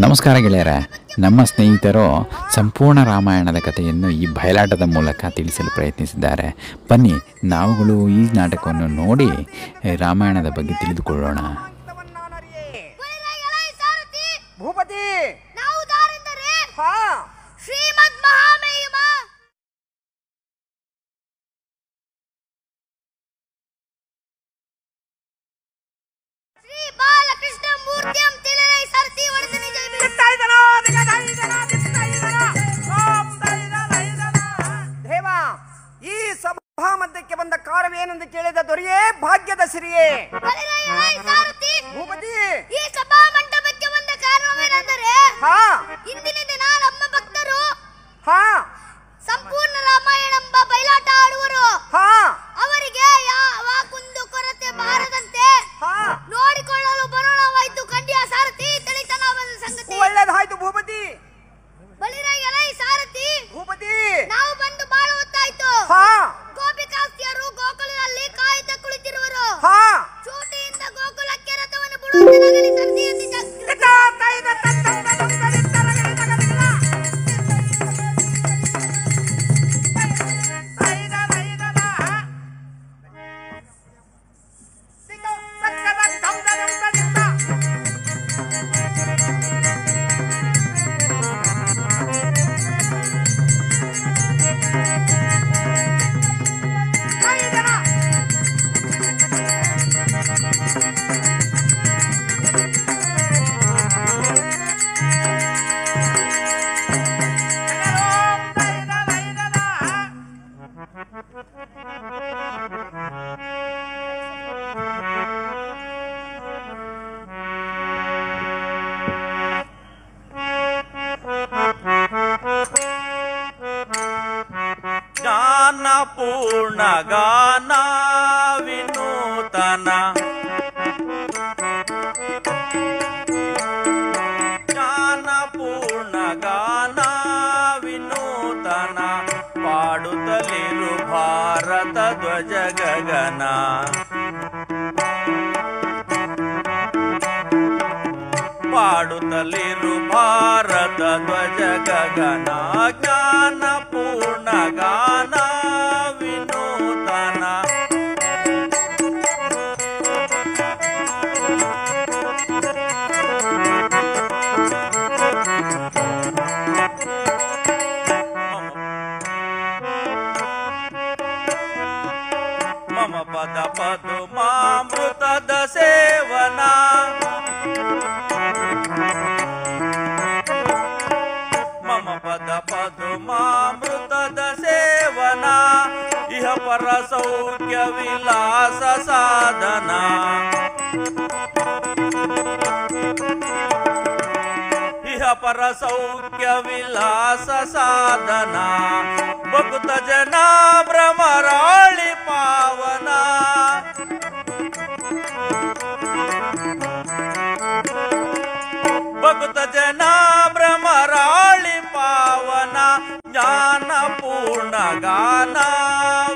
ನಮಸ್ಕಾರ ಗೆಳೆಯರೆ. ನಮ್ಮ ಸ್ನೇಹಿತರು ಸಂಪೂರ್ಣ ರಾಮಾಯಣದ ಕಥೆಯನ್ನು ಈ ಬಯಲಾಟದ ಮೂಲಕ ತಿಳಿಸಲು ಪ್ರಯತ್ನಿಸಿದ್ದಾರೆ. ಬನ್ನಿ ನಾವುಗಳು ಈ ನಾಟಕವನ್ನು ನೋಡಿ ರಾಮಾಯಣದ ಬಗ್ಗೆ ತಿಳಿದುಕೊಳ್ಳೋಣ. ಭೂಪತಿ ಈ ಸಭಾ ಮಧ್ಯಕ್ಕೆ ಬಂದ ಕಾರಣವೇನೆಂದು ಕೇಳಿದ ದೊರೆಯೇ ಭಾಗ್ಯದ ಸಿರಿಯೇ. ಭೂಪತಿ ಈ ಸಭಾ ಮಂಟಪಕ್ಕೆ ಬಂದ ಕಾರಣವೇನೆಂದರೆ ಇಂದಿನ ದಿನ ನಮ್ಮ ಭಕ್ತರು ಸಂಪೂರ್ಣ ರಾಮಾಯಣ ಎಂಬ ಬಯಲಾಟ ಆಡುವರು. ಅವರಿಗೆ ಯಾವ ಕುಂದು ಕೊರತೆ ಬಾರದಂತೆ ನೋಡಿಕೊಳ್ಳಲು ಬರೋಣವಾಯ್ತು. ಕಂಡಿಯ ಸಾರಥಿ ತಿಳಿತನವಾದ ಸಂಗತಿ. ಒಳ್ಳೆದಾಯ್ತು ಭೂಪತಿ. ಬಲಿರೈ ಸಾರಥಿ ಭೂಪತಿ ನಾವು ಬಂದು ಬಹಳ ಹೊತ್ತಾಯ್ತು. ಗೋಪಿಕಾಸ್ತಿಯರು ಗೋಕುಲದಲ್ಲಿ ಕಾಯುತ್ತಾ ಕುಳಿತಿರುವರು. ಚೂಟಿಯಿಂದ ಗೋಕುಲಕ್ಕೆ ರಥವನ್ನು ಬಿಡುವಂತೆ ಸರದಿ ಪೂರ್ಣ ಗಾನ ವಿನೂತನ ಜ್ಞಾನ ಪೂರ್ಣ ಗಾನ ವಿನೂತನ ಪಾಡುತ್ತಲಿರು ಭಾರತ ಧ್ವಜ ಗಗನ. ಪಾಡುತ್ತಲಿರು ಭಾರತ ಧ್ವಜ ಗಗನ. ಜ್ಞಾನ ಪೂರ್ಣ ಗಾನ ವಿನೂತನ ಮಮ ಪದ ಪದುಮಾಮೃತದ ಸೇವನ. ಮಮ ಪದ ಪದುಮಾಮೃತದ ಸೇವನ. ಇಹ ಪರ ಸೌಖ್ಯ ವಿಲಾಸ ಸಾಧನ. ಇಹ ಪರ ಸೌಖ್ಯ ವಿಲಾಸ ಸಾಧನ. ಭಕ್ತ ಜನ ಭ್ರಮರಾಳಿ ಪಾವನ. ಭಕ್ತ ಜನ ಭ್ರಮರಾಳಿ ಪಾವನ. ಜ್ಞಾನ ಪೂರ್ಣ ಗಾನ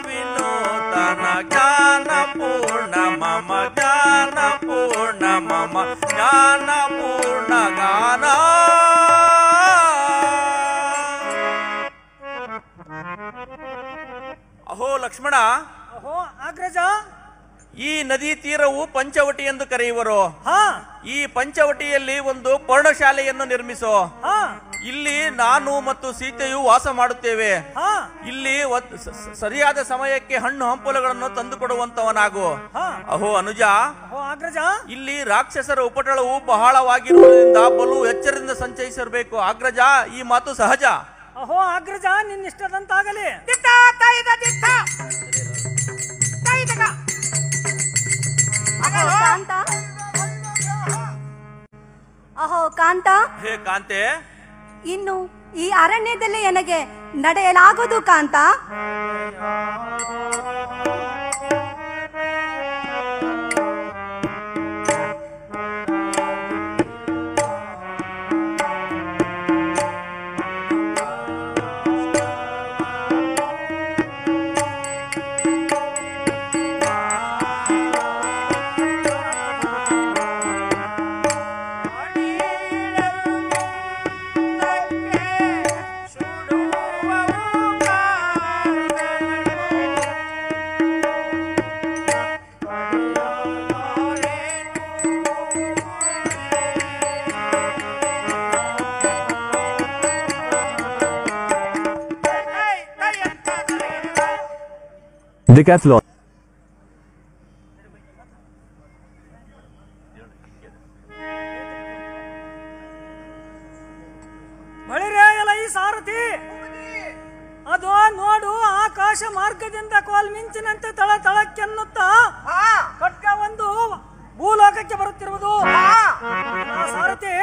ವಿನೂತನ. ಜ್ಞಾನ ಪೂರ್ಣ ಮಮ ಜ್ಞಾನ ಪೂರ್ಣ ಮಮ ಜ್ಞಾನ ಪೂರ್ಣ ಗಾನ. ಅಹೋ ಲಕ್ಷ್ಮಣ, ಅಹೋ ಅಗ್ರಜ, ಈ ನದಿ ತೀರವು ಪಂಚವಟಿ ಎಂದು ಕರೆಯುವರು. ಈ ಪಂಚವಟಿಯಲ್ಲಿ ಒಂದು ಪರ್ಣಶಾಲೆಯನ್ನು ನಿರ್ಮಿಸೋ. ಇಲ್ಲಿ ನಾನು ಮತ್ತು ಸೀತೆಯು ವಾಸ ಮಾಡುತ್ತೇವೆ. ಇಲ್ಲಿ ಸರಿಯಾದ ಸಮಯಕ್ಕೆ ಹಣ್ಣು ಹಂಪಲುಗಳನ್ನು ತಂದು ಕೊಡುವಂತವನಾಗು. ಅಹೋ ಅನುಜ, ಇಲ್ಲಿ ರಾಕ್ಷಸರ ಉಪಟಳವು ಬಹಳವಾಗಿರುವುದರಿಂದ ಬಲು ಎಚ್ಚರದಿಂದ ಸಂಚರಿಸಿರಬೇಕು. ಅಗ್ರಜ, ಈ ಮಾತು ಸಹಜ. ಅಹೋ ಅಗ್ರಜ, ನಿನ್ನಿಷ್ಟದಂತಾಗಲಿ. ಅಹೋ ಕಾಂತ, ಹೇ ಕಾಂತೆ, ಇನ್ನು ಈ ಅರಣ್ಯದಲ್ಲಿ ನನಗೆ ನಡೆಯಲಾಗದು ಕಾಂತ. Decathlon. ಬಳಿರೇಯಲ ಈ ಸಾರಥಿ ಅದು ನೋಡು ಆಕಾಶ ಮಾರ್ಗದಿಂದ ಕೋಲ್ ಮಿಂಚಿನಂತೆ ತಳ ತಳಕ್ಕೆನ್ನುತ್ತಾ ಖಡ್ಗ ಒಂದು ಭೂಲೋಕಕ್ಕೆ ಬರುತ್ತಿರುವುದು. ಸಾರಥಿ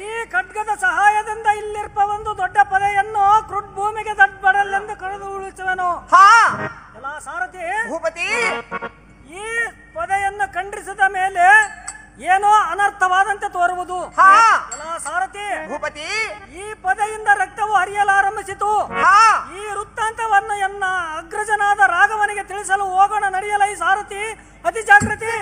ಈ ಖಡ್ಗದ ಸಹಾಯದಿಂದ ಇಲ್ಲಿರ್ಪ ಒಂದು ದೊಡ್ಡ ಪದೆಯನ್ನು ಕ್ರುಡ್ ಭೂಮಿಗೆ ದಡ್ಬಡಲೆಂದು ಕಳೆದು ಉಳಿಸುವನು. ಸಾರಥಿ ಈ ಪದೆಯನ್ನು ಖಂಡಿಸಿದ ಮೇಲೆ ಏನೋ ಅನರ್ಥವಾದಂತೆ ತೋರುವುದು. ಸಾರಥಿ ಈ ಪದೆಯಿಂದ ರಕ್ತವು ಹರಿಯಲಾರಂಭಿಸಿತು. ಈ ವೃತ್ತಾಂತವನ್ನು ಎನ್ನ ಅಗ್ರಜನಾದ ರಾಘವನಿಗೆ ತಿಳಿಸಲು ಹೋಗೋಣ, ನಡೆಯಲ ಈ ಸಾರಥಿ. ಅತಿ ಜಾಗೃತಿ.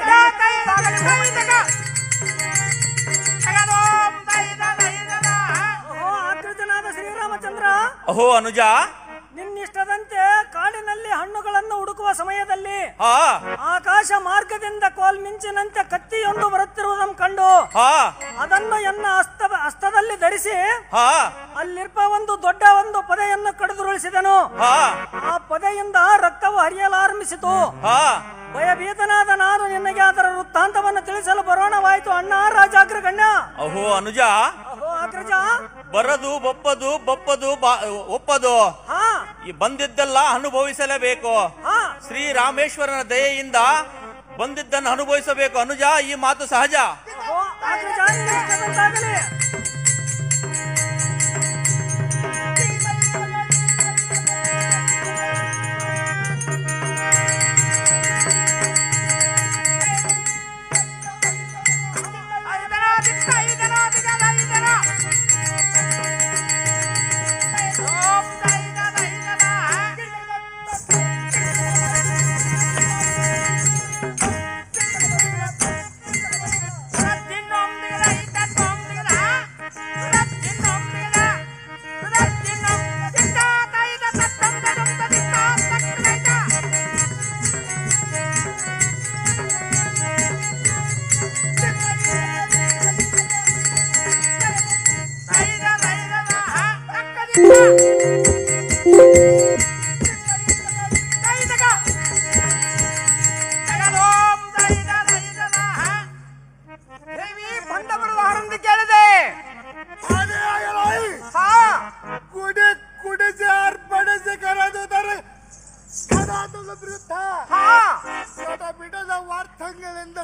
ಅಗ್ರಜನಾದ ಶ್ರೀರಾಮಚಂದ್ರ. ಅಹೋ ಅನುಜ, ನಿನ್ನಿಷ್ಟದಂತೆ ಕಾಡಿನಲ್ಲಿ ಹಣ್ಣುಗಳನ್ನು ಹುಡುಕುವ ಸಮಯದಲ್ಲಿ ಆಕಾಶ ಮಾರ್ಗದಿಂದ ಕೋಲ್ ಮಿಂಚಿನಂತೆ ಕತ್ತಿಯೊಂದು ಬರುತ್ತಿರುವುದನ್ನು ಕಂಡು ಅದನ್ನು ಎನ್ನ ಹಸ್ತದಲ್ಲಿ ಧರಿಸಿ ಅಲ್ಲಿರ್ಪ ಒಂದು ದೊಡ್ಡ ಒಂದು ಪದೆಯನ್ನು ಕಡಿದುರುಳಿಸಿದನು. ಆ ಪದೆಯಿಂದ ರಕ್ತವು ಹರಿಯಲಾರಂಭಿಸಿತು. ಭಯಭೀತನಾದ ನಾನು ನಿನಗೆ ಅದರ ವೃತ್ತಾಂತವನ್ನು ತಿಳಿಸಲು ಬರೋಣವಾಯಿತು ಅಣ್ಣ ರಾಜಾಗ್ರಗಣ್ಯ. ಅಹೋ ಅನುಜ, ಅಹೋ ಅಗ್ರಜ, ಬರದು ಬಪ್ಪದು ಬಪ್ಪದು ಒಪ್ಪದು ಈ ಬಂದಿದ್ದೆಲ್ಲ ಅನುಭವಿಸಲೇಬೇಕು. ಶ್ರೀರಾಮೇಶ್ವರನ ದಯೆಯಿಂದ ಬಂದಿದ್ದನ್ನು ಅನುಭವಿಸಬೇಕು ಅನುಜ. ಈ ಮಾತು ಸಹಜ.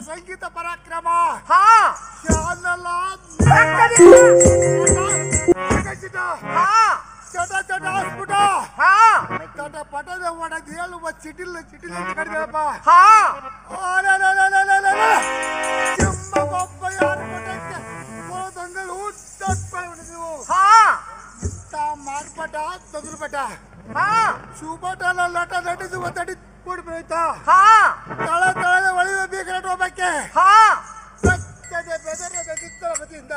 ಸಂಗೀತ ಪರಾಕ್ರಮ ಪಟದ ಒಡಗ್ ಹೇಳುವ ಚಿಟಿಲ್ ಚಿಟಿಲ್ ಅಂತ ಕಡಿಮೆಪ್ಪ. ಒಬ್ಬ ಯಾರು ತಂಗಳು ಇಂತ ಮಾರ್ಪಟ ತೊಗಲ್ಪಟ ಸುಬಟಲ ಲಟ ನಟಿಸುವ ತಡಿ ಕೂಡಿ ಬೆಳೀತಾ ತಳ ತಳದ ಒಳಿವ ಬೀಗರಟ ಒಬ್ಬಕ್ಕೆ ಸತ್ಯದ ಬೆದರದ ದಿತ್ತಲ ಬದಿಯಿಂದ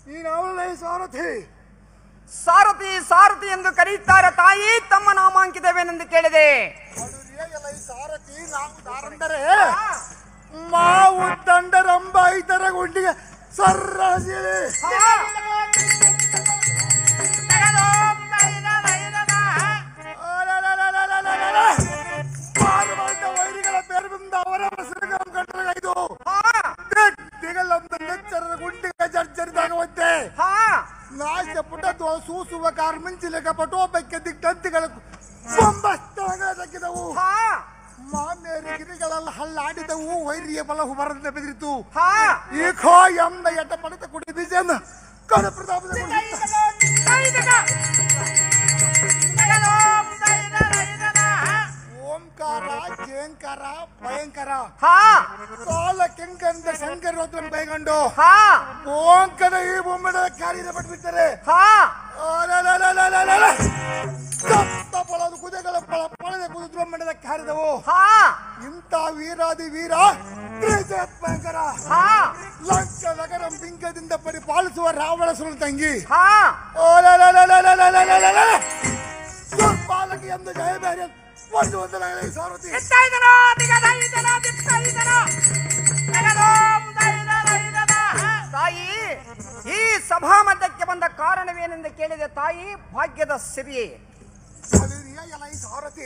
ನೀನು ಅವಳ ಸಾರಥಿ ಸಾರಥಿ ಸಾರಥಿ ಎಂದು ಕರೆಯುತ್ತಾರೆ ತಾಯಿ. ತಮ್ಮ ನಾಮಾಂಕಿತವೇನೆಂದು ಕೇಳಿದೆ. ಸಾರಥಿ ನಾವು ದಾರಂದರೆ ಮಾವು ದಂಡರಂಬ ಇತರ ಗುಂಡಿಗೆ ಸರ್ರಸಿಳಿ ವೈರಿಗಳ ಬೇರೆ ಬಂದ ಅವರ ಕಂಡ್ರಾಯ್ತು ನೆಚ್ಚರದ ಗುಂಡಿಗೆ ಜರ್ಜರಿದಾಗುವಂತೆ ನಾಶ ಪುಟ ಸೂಸುವ ಕಾರ್ಮಿಂಚಿಲೆಗ ಪಟೋಪಕ್ಕೆ ದಿಗ್ಗಂತಿಗಳ ದಕ್ಕಿದವು. ಮಾಮೇರಿ ಗಿರಿಗಳೆಲ್ಲ ಹಳ್ಳಾಡಿದವು. ವೈರಿಯ ಬಲಹು ಬರದೆ ಬೆದರಿತು. ಈ ಖೋ ಎಂಬ ಎಟ ಪಡೆದ ಕುಡಿ ಬೀಜನ ಕಡ ಪ್ರತಾಪದ ಓಂಕಾರ ಜೇಂಕಾರ ಭಯಂಕರ ಕಾಲ ಕೆಂಕಂದ ಶಂಕರೋತ್ರ ಬೈಗಂಡು ಓಂಕರ ಈ ಬೊಮ್ಮಡ ಕಾರ್ಯ ಪಟ್ಬಿಡ್ತಾರೆ. ಪಳದು ಕುದೆಗಳ ಪಳದ ಕುದುರೆ ಮಂಡದ ಕಾರಿದವು. ಇಂಥ ವೀರಾದಿ ವೀರ ಭಯಂಕರ ಲಂಕ ನಗರ ಬಿಂಕದಿಂದ ಪರಿಪಾಲಿಸುವ ರಾವಣ ಸುಳ್ಳು ತಂಗಿ ಪಾಲಕಿ ಎಂದು ಜಯಬೇರೆ ಒಂದು ಸಾರಥಿ ತಾಯಿ. ಈ ಸಭಾ ಮಧ್ಯಕ್ಕೆ ಬಂದ ಕಾರಣವೇನೆಂದು ಕೇಳಿದೆ ತಾಯಿ. ಭಾಗ್ಯದ ಸಿರಿ ಸಾರಥಿ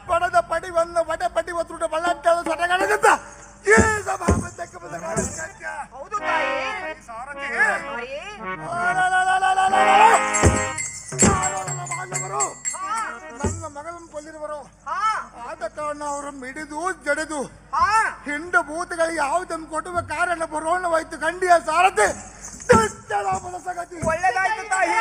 ಬಡದ ಪಡಿವನ್ನು ಬಡೆ ಪಡಿ ಒತ್ತುಟ ಬಳ್ಳಾಟದ ಸಟಗಣದ ಈ ಸಭಾ ಮಧ್ಯಕ್ಕೆ ಬಂದ ಹೌದು ತಾಯಿ ಸಾರಥಿ ನನ್ನ ಮಗಳನ್ನು ಕೊಲ್ಲಿರುವರು ಆದ ಕಾರಣ ಅವರು ಮಿಡಿದು ಜಡಿದು ಹಿಂಡು ಭೂತಗಳಿಗೆ ಯಾವುದನ್ನು ಕೊಡುವ ಕಾರಣ ಬರೋಣವಾಯ್ತು ಖಂಡಿಯ ಸಾರಥಿ ಸಗತಿ ಒಳ್ಳೆದಾಯ್ತು ತಾಯಿ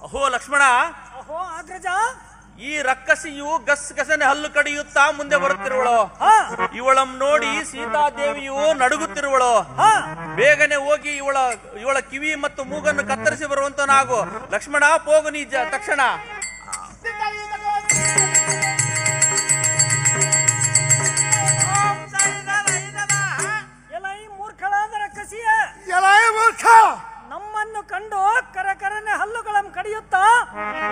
ಅಹೋ ಲಕ್ಷ್ಮಣ, ಅಹೋ ಅಗ್ರಜ, ಈ ರಕ್ಕಸಿಯು ಗಸ್ ಗಸನೆ ಹಲ್ಲು ಕಡಿಯುತ್ತಾ ಮುಂದೆ ಬರುತ್ತಿರುವಳು. ಇವಳನ್ನು ನೋಡಿ ಸೀತಾದೇವಿಯು ನಡುಗುತ್ತಿರುವಳು. ಬೇಗನೆ ಹೋಗಿ ಇವಳ ಕಿವಿ ಮತ್ತು ಮೂಗನ್ನು ಕತ್ತರಿಸಿ ಬರುವಂತನಾಗು. ಲಕ್ಷ್ಮಣ, ಹೋಗು ನೀ ತಕ್ಷಣ. ಮೂರ್ಖಳಾದ ರಕ್ಕಸಿಯ, ನಮ್ಮನ್ನು ಕಂಡು ಕರಕರನೆ ಹಲ್ಲುಗಳನ್ನು ಕಡಿಯುತ್ತಾ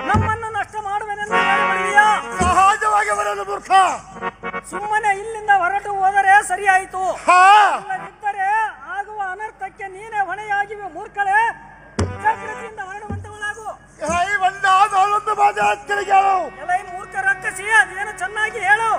ನಮ್ಮನ್ನು ನಷ್ಟ ಮಾಡುವೆನೆಂದು ಹೇಳಿದೆಯಾ? ಸಹಜವಾಗಿ ಬರಲು ಮೂರ್ಖ. ಸುಮ್ಮನೆ ಇಲ್ಲಿಂದ ಹೊರಟು ಹೋದರೆ ಸರಿಯಾಯಿತು. ಇಲ್ಲದಿದ್ದರೆ ಆಗುವ ಅನರ್ಥಕ್ಕೆ ನೀನೇ ಹೊಣೆಯಾಗಿವೆ. ಮೂರ್ಖಳೆ, ಜಾಗೃತಿಯಿಂದ ಹೊರಡುವಂತವಳಾಗು. ಎಲೈ ಮೂರ್ಖ ರಕ್ಕಸಿ, ಅದೇನು ಚೆನ್ನಾಗಿ ಹೇಳು.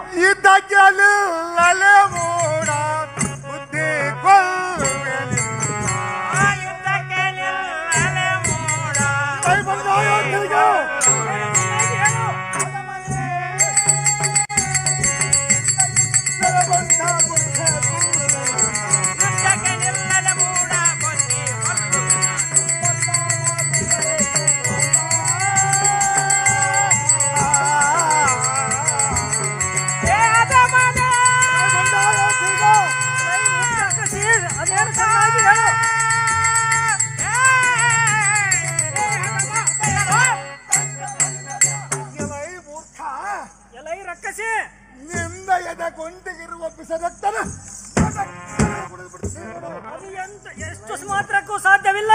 ಎಷ್ಟು ಮಾತ್ರಕ್ಕೂ ಸಾಧ್ಯವಿಲ್ಲ.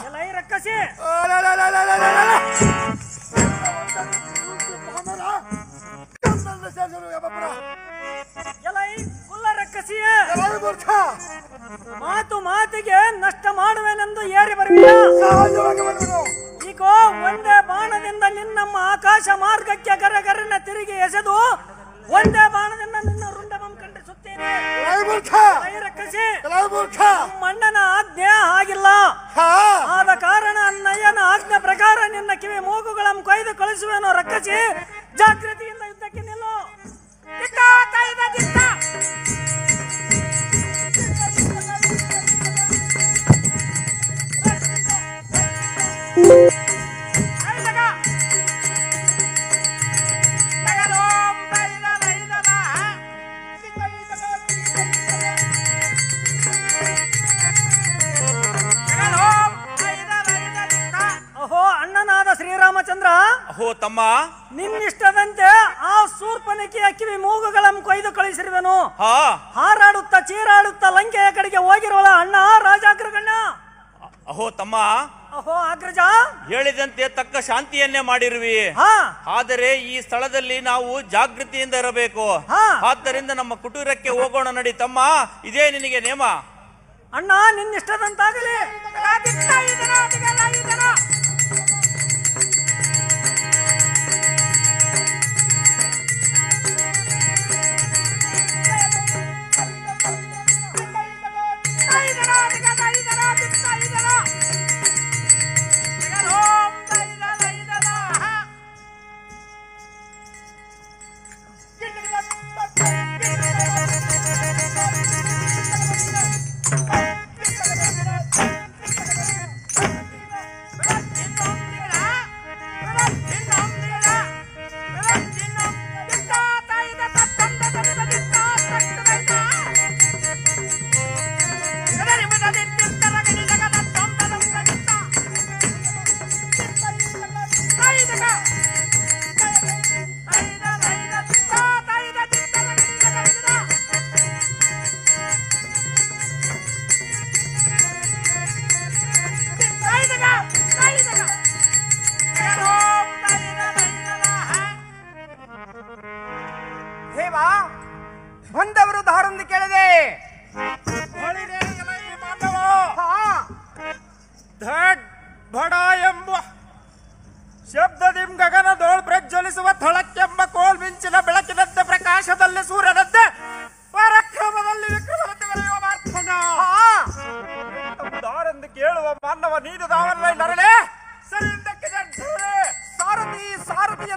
ಎಲೈ ರಕ್ಕಸಿ, ಎಲೈ ಕುಲ್ಲ ರಕ್ಕಸಿಯೇ, ಮಾತು ಮಾತಿಗೆ ನಷ್ಟ ಮಾಡುವೆನೆಂದು ಏರಿ ಬರುವಿಯ. ಈಗ ಒಂದೇ ಬಾಣದಿಂದ ನಿನ್ನಮ್ಮ ಆಕಾಶ ಮಾರ್ಗಕ್ಕೆ ಗರಗರನ ತಿರುಗಿ ಎಸೆದು ಒಂದೇ ಬಾಣದಿಂದ ನಿನ್ನ ರುಂಡಮಂ ಖಂಡಿಸುತ್ತೇನೆ. ಮಣ್ಣನ ಆಜ್ಞೆ ಆಗಿಲ್ಲ. ಆದ ಕಾರಣ ನಯನ ಆಜ್ಞೆ ಪ್ರಕಾರ ನಿನ್ನ ಕಿವಿ ಮೂಗುಗಳನ್ನು ಕೊಯ್ದು ಕಳಿಸುವೆನೋ. ರಕ್ಕಸಿ, ಜಾಗೃತಿಯಿಂದ ಯುದ್ಧಕ್ಕೆ ನಿಲ್ಲು. ಶ್ರೀರಾಮಚಂದ್ರ, ಅಹೋ ತಮ್ಮ, ನಿನ್ನಿಷ್ಟದಂತೆ ಆ ಶೂರ್ಪನಖಿಯ ಕಿವಿ ಮೂಗುಗಳನ್ನು ಕೊಯ್ದು ಕಳಿಸಿರುವೆನು. ಹಾರಾಡುತ್ತಾ ಚೀರಾಡುತ್ತಾ ಲಂಕೆಯ ಕಡೆಗೆ ಹೋಗಿರೋಳ ಅಣ್ಣ ರಾಜಾಗ್ರಗಣ್ಣ. ಅಹೋ ತಮ್ಮ, ಅಹೋ ಅಗ್ರಜ, ಹೇಳಿದಂತೆ ತಕ್ಕ ಶಾಂತಿಯನ್ನೇ ಮಾಡಿರುವಿ. ಆದರೆ ಈ ಸ್ಥಳದಲ್ಲಿ ನಾವು ಜಾಗೃತಿಯಿಂದ ಇರಬೇಕು. ಆದ್ದರಿಂದ ನಮ್ಮ ಕುಟೀರಕ್ಕೆ ಹೋಗೋಣ ನಡಿ ತಮ್ಮ. ಇದೇ ನಿನಗೆ ನೇಮ. ಅಣ್ಣ, ನಿನ್ನಿಷ್ಟದಂತಾಗಲಿ.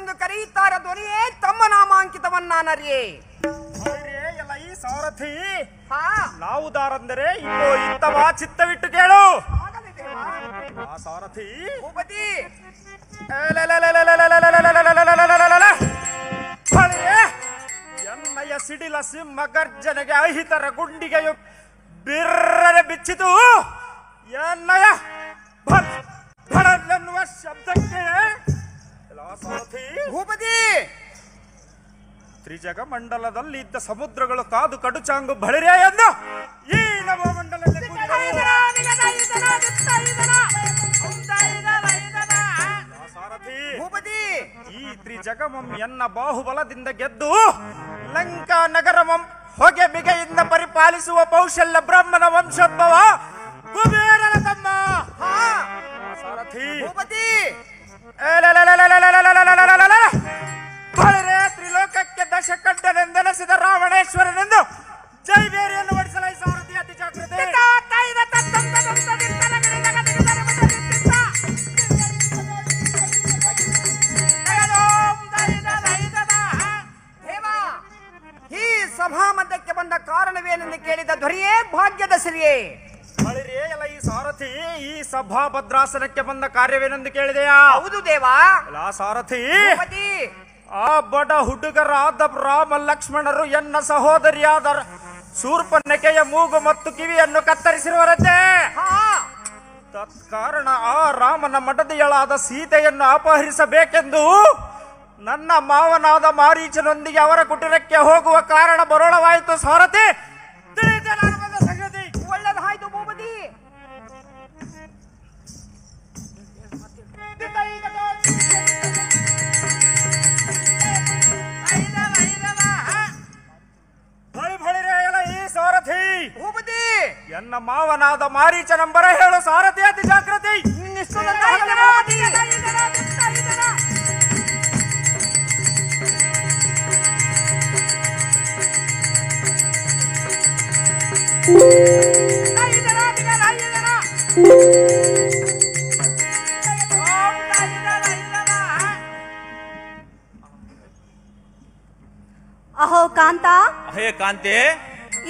ಏನೆಂದು ಕರೆಯುತ್ತಾರೆ ದೊರೆಯೇ ತಮ್ಮ ನಾಮಾಂಕಿತವನ್ನಾನರಿಯೇ. ಎಲ್ಲ ಈ ಸಾರಥಿ ಹಾ ನಾವುದಾರಂದರೆ ಇನ್ನು ಇತ್ತವ ಚಿತ್ತವಿಟ್ಟು ಕೇಳು. ಆ ಸಾರಥಿ ಭೂಪತಿ ಎನ್ನಯ ಸಿಡಿಲ ಸಿಂಹ ಗರ್ಜನೆಗೆ ಅಹಿತರ ಗುಂಡಿಗೆಯು ಬಿರ್ರನೆ ಬಿಚ್ಚಿತು. ಎನ್ನಯ ಎನ್ನುವ ಶಬ್ದಕ್ಕೆ ಸಾರಥಿ ಭೂಪತಿ ತ್ರಿಜಗ ಮಂಡಲದಲ್ಲಿ ಇದ್ದ ಸಮುದ್ರಗಳು ಕಾದು ಕಡುಚಾಂಗು ಬಳಿರೆ ಎಂದು ಈ ನವಮಂಡಲದಲ್ಲಿ ಸಾರಥಿ ಭೂಪತಿ ಈ ತ್ರಿಜಗಮಂ ಎನ್ನ ಬಾಹುಬಲದಿಂದ ಗೆದ್ದು ಲಂಕಾ ನಗರಮಂ ಹೊಗೆ ಬಿಗೆಯಿಂದ ಪರಿಪಾಲಿಸುವ ಕೌಶಲ್ಯ ಬ್ರಹ್ಮನ ವಂಶೋದ್ಭವ ಕುಬೇರನ ತಮ್ಮ ಸಾರಥಿ ಭೂಪತಿ ಬಳಿರೆ ತ್ರಿಲೋಕಕ್ಕೆ ದಶಕಂಠನೆಂದೆನಿಸಿದ ರಾವಣೇಶ್ವರನೆಂದು ಜೈಬೇರಿಯನ್ನು ಹೊಡಿಸಲ ಸಾರಥಿ ಅತಿ ಜಾಗೃತಿ. ದೇವ, ಈ ಸಭಾ ಮಧ್ಯಕ್ಕೆ ಬಂದ ಕಾರಣವೇನೆಂದು ಕೇಳಿದ ದೊರೆಯೇ ಭಾಗ್ಯದ ಸಿರಿಯೇ. ಬಳಿರೆ ಎಲ್ಲ ಈ ಸಾರಥಿ ಈ ಸಭಾ ಭದ್ರಾಸನಕ್ಕೆ ಬಂದ ಕಾರ್ಯವೇನೆಂದು ಕೇಳಿದೆಯಾ? ಹೌದು ದೇವ. ಸಾರಥಿ ಭೂಪತಿ ಆ ಬಡ ಹುಡುಗರಾದ ರಾಮ ಲಕ್ಷ್ಮಣರು ಎನ್ನ ಸಹೋದರಿಯಾದ ಶೂರ್ಪನಖೆಯ ಮೂಗು ಮತ್ತು ಕಿವಿಯನ್ನು ಕತ್ತರಿಸಿರುವರಂತೆ. ತತ್ಕಾರಣ ಆ ರಾಮನ ಮಡದಿಯಳಾದ ಸೀತೆಯನ್ನು ಅಪಹರಿಸಬೇಕೆಂದು ನನ್ನ ಮಾವನಾದ ಮಾರೀಚನೊಂದಿಗೆ ಅವರ ಕುಟೀರಕ್ಕೆ ಹೋಗುವ ಕಾರಣ ಬರೋಣವಾಯಿತು ಸಾರಥಿ. ಸಂಗತಿ ಒಳ್ಳೆದಾಯ್ತು ಭೂಪತಿ. ಈ ಸಾರಥಿ ಭೂಪತಿ ಎನ್ನ ಮಾವನಾದ ಮಾರೀಚ ನಂಬರ ಹೇಳು ಸಾರಥಿ ಅತಿ ಜಾಗೃತಿ. ಅಹೋ ಕಾಂತ, ಹೇ ಕಾಂತೆ,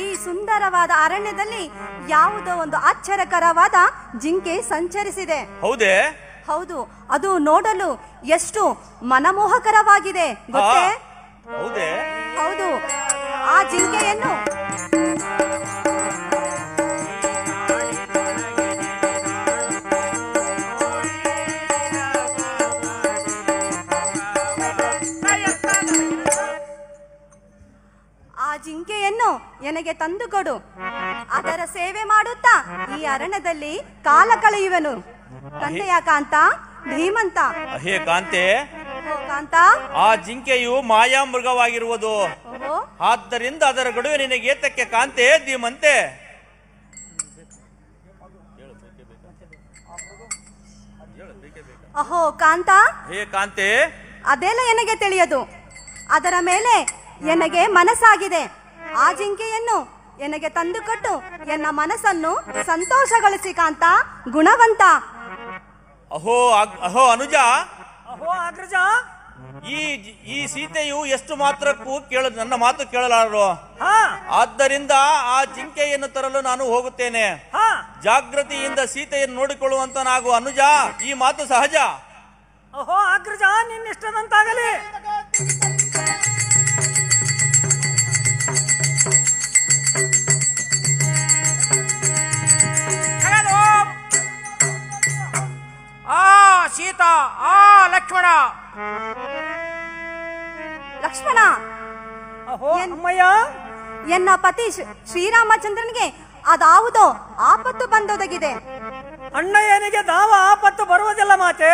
ಈ ಸುಂದರವಾದ ಅರಣ್ಯದಲ್ಲಿ ಯಾವುದೋ ಒಂದು ಆಶ್ಚರ್ಯಕರವಾದ ಜಿಂಕೆ ಸಂಚರಿಸಿದೆ. ಹೌದೇ? ಹೌದು, ಅದು ನೋಡಲು ಎಷ್ಟು ಮನಮೋಹಕರವಾಗಿದೆ ಗೊತ್ತೇ? ಹೌದೇ? ಹೌದು, ಆ ಜಿಂಕೆಯನ್ನು ನನಗೆ ತಂದುಕೊಡು. ಅದರ ಸೇವೆ ಮಾಡುತ್ತಾ ಈ ಅರಣ್ಯದಲ್ಲಿ ಕಾಲ ಕಳೆಯುವೆನು. ತಂದೆಯ ಕಾಂತ, ಧೀಮಂತ. ಹೇ ಕಾಂತೆ, ಕಾಂತ, ಆ ಜಿಂಕೆಯು ಮಾಯಾ ಮೃಗವಾಗಿರುವುದು. ಓಹೋ, ಆದ್ದರಿಂದ ಅದರ ಗಡುವೆ ನಿನಗೆ ಏತಕ್ಕೆ ಕಾಂತೆ ಧೀಮಂತೆ? ಅಹೋ ಕಾಂತ, ಹೇ ಕಾಂತೆ, ಅದೆಲ್ಲ ನನಗೆ ತಿಳಿಯದು. ಅದರ ಮೇಲೆ ನನಗೆ ಮನಸ್ಸಾಗಿದೆ. ಆ ಜಿಂಕೆಯನ್ನು ನನಗೆ ತಂದುಕೊಟ್ಟು ಎನ್ನ ಮನಸ್ಸನ್ನು ಸಂತೋಷಗೊಳಿಸಿ ಕಾಂತ, ಗುಣವಂತ. ಅಹೋ ಅಹೋ ಅನುಜ, ಅಹೋ ಅಗ್ರಜ, ಈ ಸೀತೆಯು ಎಷ್ಟು ಮಾತ್ರಕ್ಕೂ ನನ್ನ ಮಾತು ಕೇಳಲಾರರು. ಆದ್ದರಿಂದ ಆ ಜಿಂಕೆಯನ್ನು ತರಲು ನಾನು ಹೋಗುತ್ತೇನೆ. ಜಾಗೃತಿಯಿಂದ ಸೀತೆಯನ್ನು ನೋಡಿಕೊಳ್ಳುವಂತನಾಗು ಅನುಜ. ಈ ಮಾತು ಸಹಜ. ಅಹೋ ಅಗ್ರಜ, ನಿನ್ನಿಷ್ಟದಂತಾಗಲಿ. ಆ ಸೀತಾ, ಆ ಲಕ್ಷ್ಮಣ. ಲಕ್ಷ್ಮಣ, ಅಹೋ ಅಮ್ಮಯ್ಯ, ಎನ್ನ ಪತಿ ಶ್ರೀರಾಮಚಂದ್ರನಿಗೆ ಅದಾವುದೋ ಆಪತ್ತು ಬಂದೊದಗಿದೆ. ಅಣ್ಣಯ್ಯನಿಗೆ ದಾವ ಆಪತ್ತು ಬರುವುದಿಲ್ಲ ಮಾತೆ.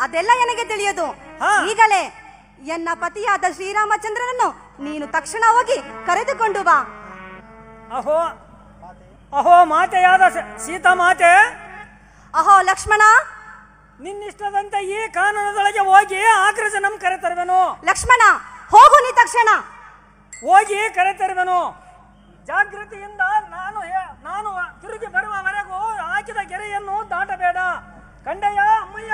ಅದೆಲ್ಲ ನನಗೆ ತಿಳಿಯದು. ಈಗಲೇ ಎನ್ನ ಪತಿಯಾದ ಶ್ರೀರಾಮಚಂದ್ರನನ್ನು ನೀನು ತಕ್ಷಣ ಹೋಗಿ ಕರೆದುಕೊಂಡು ಬಾ. ಅಹೋ ಅಹೋ ಮಾತೆಯಾದ ಸೀತಾ ಮಾತೆ. ಅಹೋ ಲಕ್ಷ್ಮಣ, ನಿನ್ನಿಷ್ಟದಂತೆ ಈ ಕಾನೂನದೊಳಗೆ ಹೋಗಿ ಆಗ್ರಜ ನಮ್ ಕರೆ ತರುವೆನು. ಲಕ್ಷ್ಮಣ, ಹೋಗು ನೀ ತಕ್ಷಣ. ಹೋಗಿ ಕರೆ ತರುವೆನು. ಜಾಗೃತಿಯಿಂದ ನಾನು ತಿರುಗಿ ಬರುವವರೆಗೂ ಹಾಕಿದ ಗೆರೆಯನ್ನು ದಾಟಬೇಡ. ಕಂಡಯ್ಯ, ಅಮ್ಮಯ್ಯ.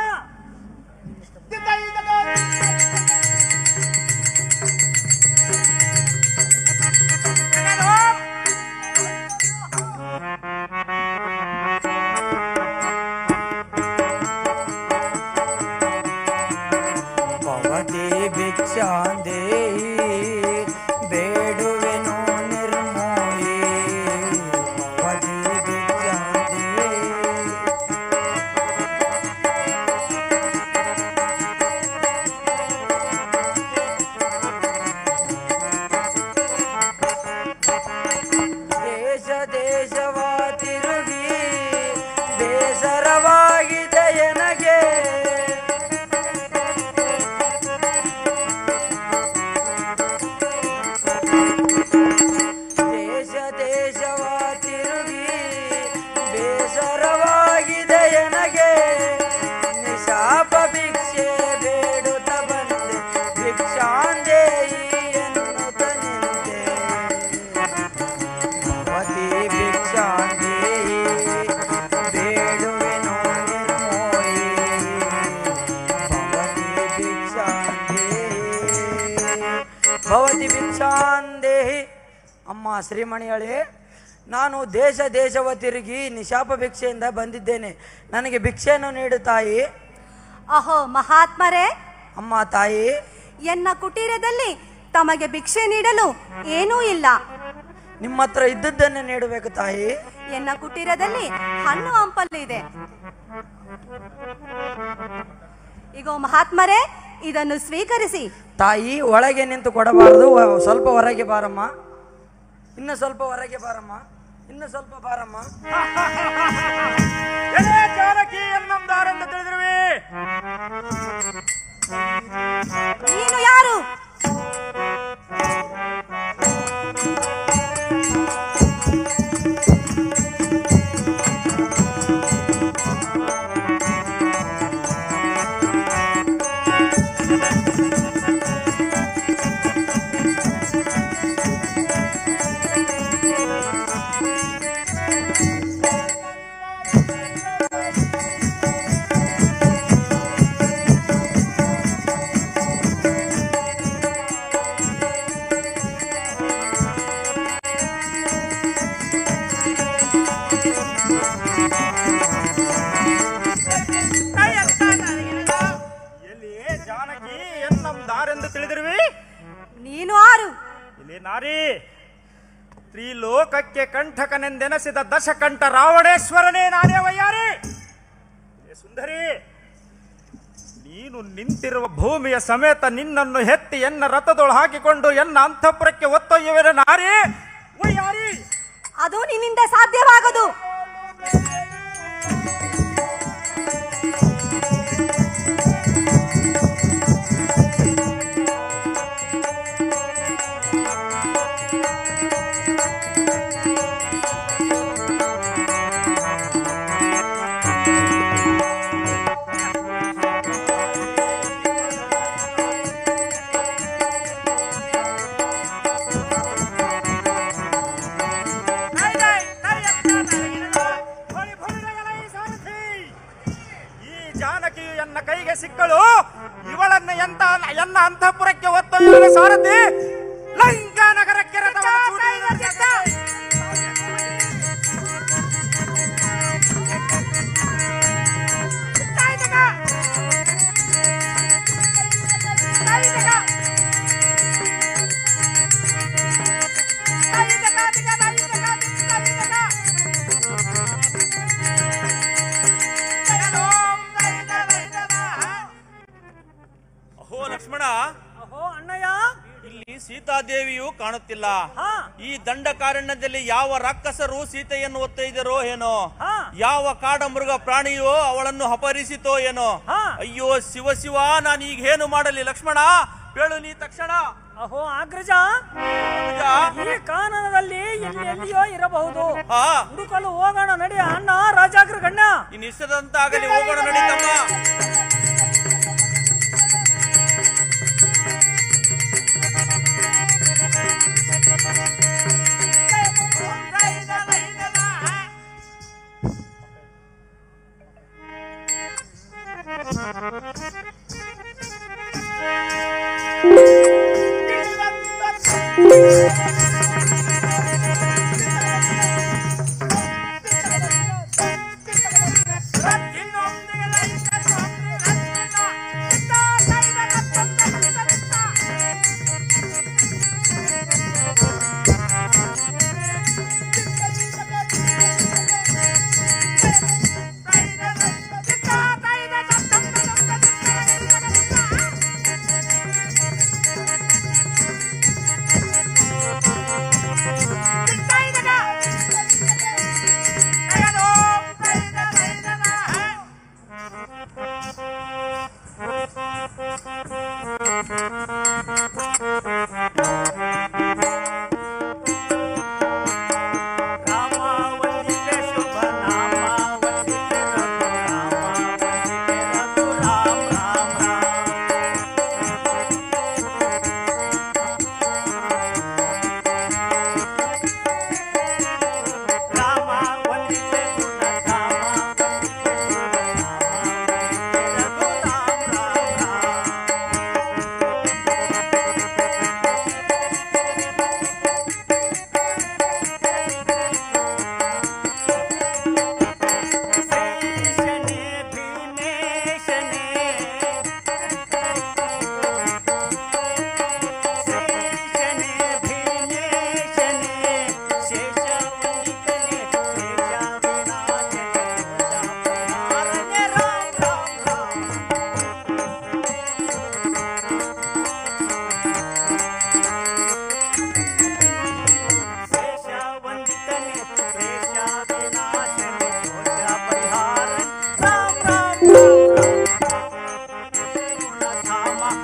ಭವತಿ ಭಿಕ್ಷಾಂದೇಹಿ. ಅಮ್ಮ ಶ್ರೀಮಣಿಯಳೆ, ನಾನು ದೇಶವ ತಿರುಗಿ ನಿಶಾಪ ಭಿಕ್ಷೆಯಿಂದ ಬಂದಿದ್ದೇನೆ. ನನಗೆ ಭಿಕ್ಷೆಯನ್ನು ನೀಡು ತಾಯಿ. ಅಹೋ ಮಹಾತ್ಮರೇ. ಅಮ್ಮ ತಾಯಿ, ಎನ್ನ ಕುಟೀರದಲ್ಲಿ ತಮಗೆ ಭಿಕ್ಷೆ ನೀಡಲು ಏನೂ ಇಲ್ಲ. ನಿಮ್ಮ ಹತ್ರ ಇದ್ದದ್ದನ್ನೇ ನೀಡಬೇಕು ತಾಯಿ. ಎನ್ನ ಕುಟೀರದಲ್ಲಿ ಹಣ್ಣು ಹಂಪಲು ಇದೆ. ಈಗ ಮಹಾತ್ಮರೇ, ಇದನ್ನು ಸ್ವೀಕರಿಸಿ. ತಾಯಿ, ಒಳಗೆ ನಿಂತು ಕೊಡಬಾರದು, ಸ್ವಲ್ಪ ಹೊರಗೆ ಬಾರಮ್ಮ. ಇನ್ನು ಸ್ವಲ್ಪ ಹೊರಗೆ ಬಾರಮ್ಮ, ಇನ್ನು ಸ್ವಲ್ಪ ಬಾರಮ್ಮ. ಜಾನಕಿ ಎನ್ನೊಂದಾರೆಂದು ತಿಳಿದಿರುವೆ. ನೀನು ಯಾರು? ನೀನು ಯಾರು? ಇಲ್ಲಿ ನಾರಿ, ತ್ರಿಲೋಕಕ್ಕೆ ಕಂಠಕನೆಂದೆನಸಿದ ದಶಕಂಠ ರಾವಣೇಶ್ವರನೇ ನಾನೇ ವಯ್ಯಾರಿ. ಸುಂದರಿ, ನೀನು ನಿಂತಿರುವ ಭೂಮಿಯ ಸಮೇತ ನಿನ್ನನ್ನು ಹೆತ್ತಿ ಎನ್ನ ರಥದೊಳು ಹಾಕಿಕೊಂಡು ಎನ್ನ ಅಂತಃಪುರಕ್ಕೆ ಒತ್ತೊಯ್ಯುವೆ ನಾರಿ ವಯ್ಯಾರಿ. ಅದು ನಿನ್ನಿಂದ ಸಾಧ್ಯವಾಗದು. ಸಿಕ್ಕಳು, ಇವಳನ್ನು ಎನ್ನ ಅಂತಃಪುರಕ್ಕೆ ಒತ್ತೊಯ್ಯುವ ಸಾರಥಿ ಲಂಕಾ ನಗರಕ್ಕೆ ಲಕ್ಷ್ಮಣ. ಅಹೋ ಅಣ್ಣಯ್ಯ, ಇಲ್ಲಿ ಸೀತಾದೇವಿಯು ಕಾಣುತ್ತಿಲ್ಲ. ಈ ದಂಡಕಾರಣ್ಯದಲ್ಲಿ ಯಾವ ರಾಕ್ಷಸರು ಸೀತೆಯನ್ನು ಒತ್ತೊಯ್ದರೋ ಏನೋ, ಯಾವ ಕಾಡ ಮೃಗ ಪ್ರಾಣಿಯೋ ಅವಳನ್ನು ಅಪಹರಿಸಿತೋ ಏನೋ. ಅಯ್ಯೋ ಶಿವ ಶಿವ, ನಾನು ಈಗ ಏನು ಮಾಡಲಿ ಲಕ್ಷ್ಮಣ, ಹೇಳು ನೀ ತಕ್ಷಣ. ಅಹೋ ಅಗ್ರಜ, ಈ ಕಾನನದಲ್ಲಿ ಎಲ್ಲಿಯೋ ಇರಬಹುದು, ಹುಡುಕಲು ಹೋಗೋಣ ನಡಿ ಅಣ್ಣ ರಾಜಾಗ್ರ ಗಣ್ಯ. ಇನ್ ಇಷ್ಟದಂತಾಗಲಿ, ಹೋಗೋಣ ನಡೀತಮ್ಮ.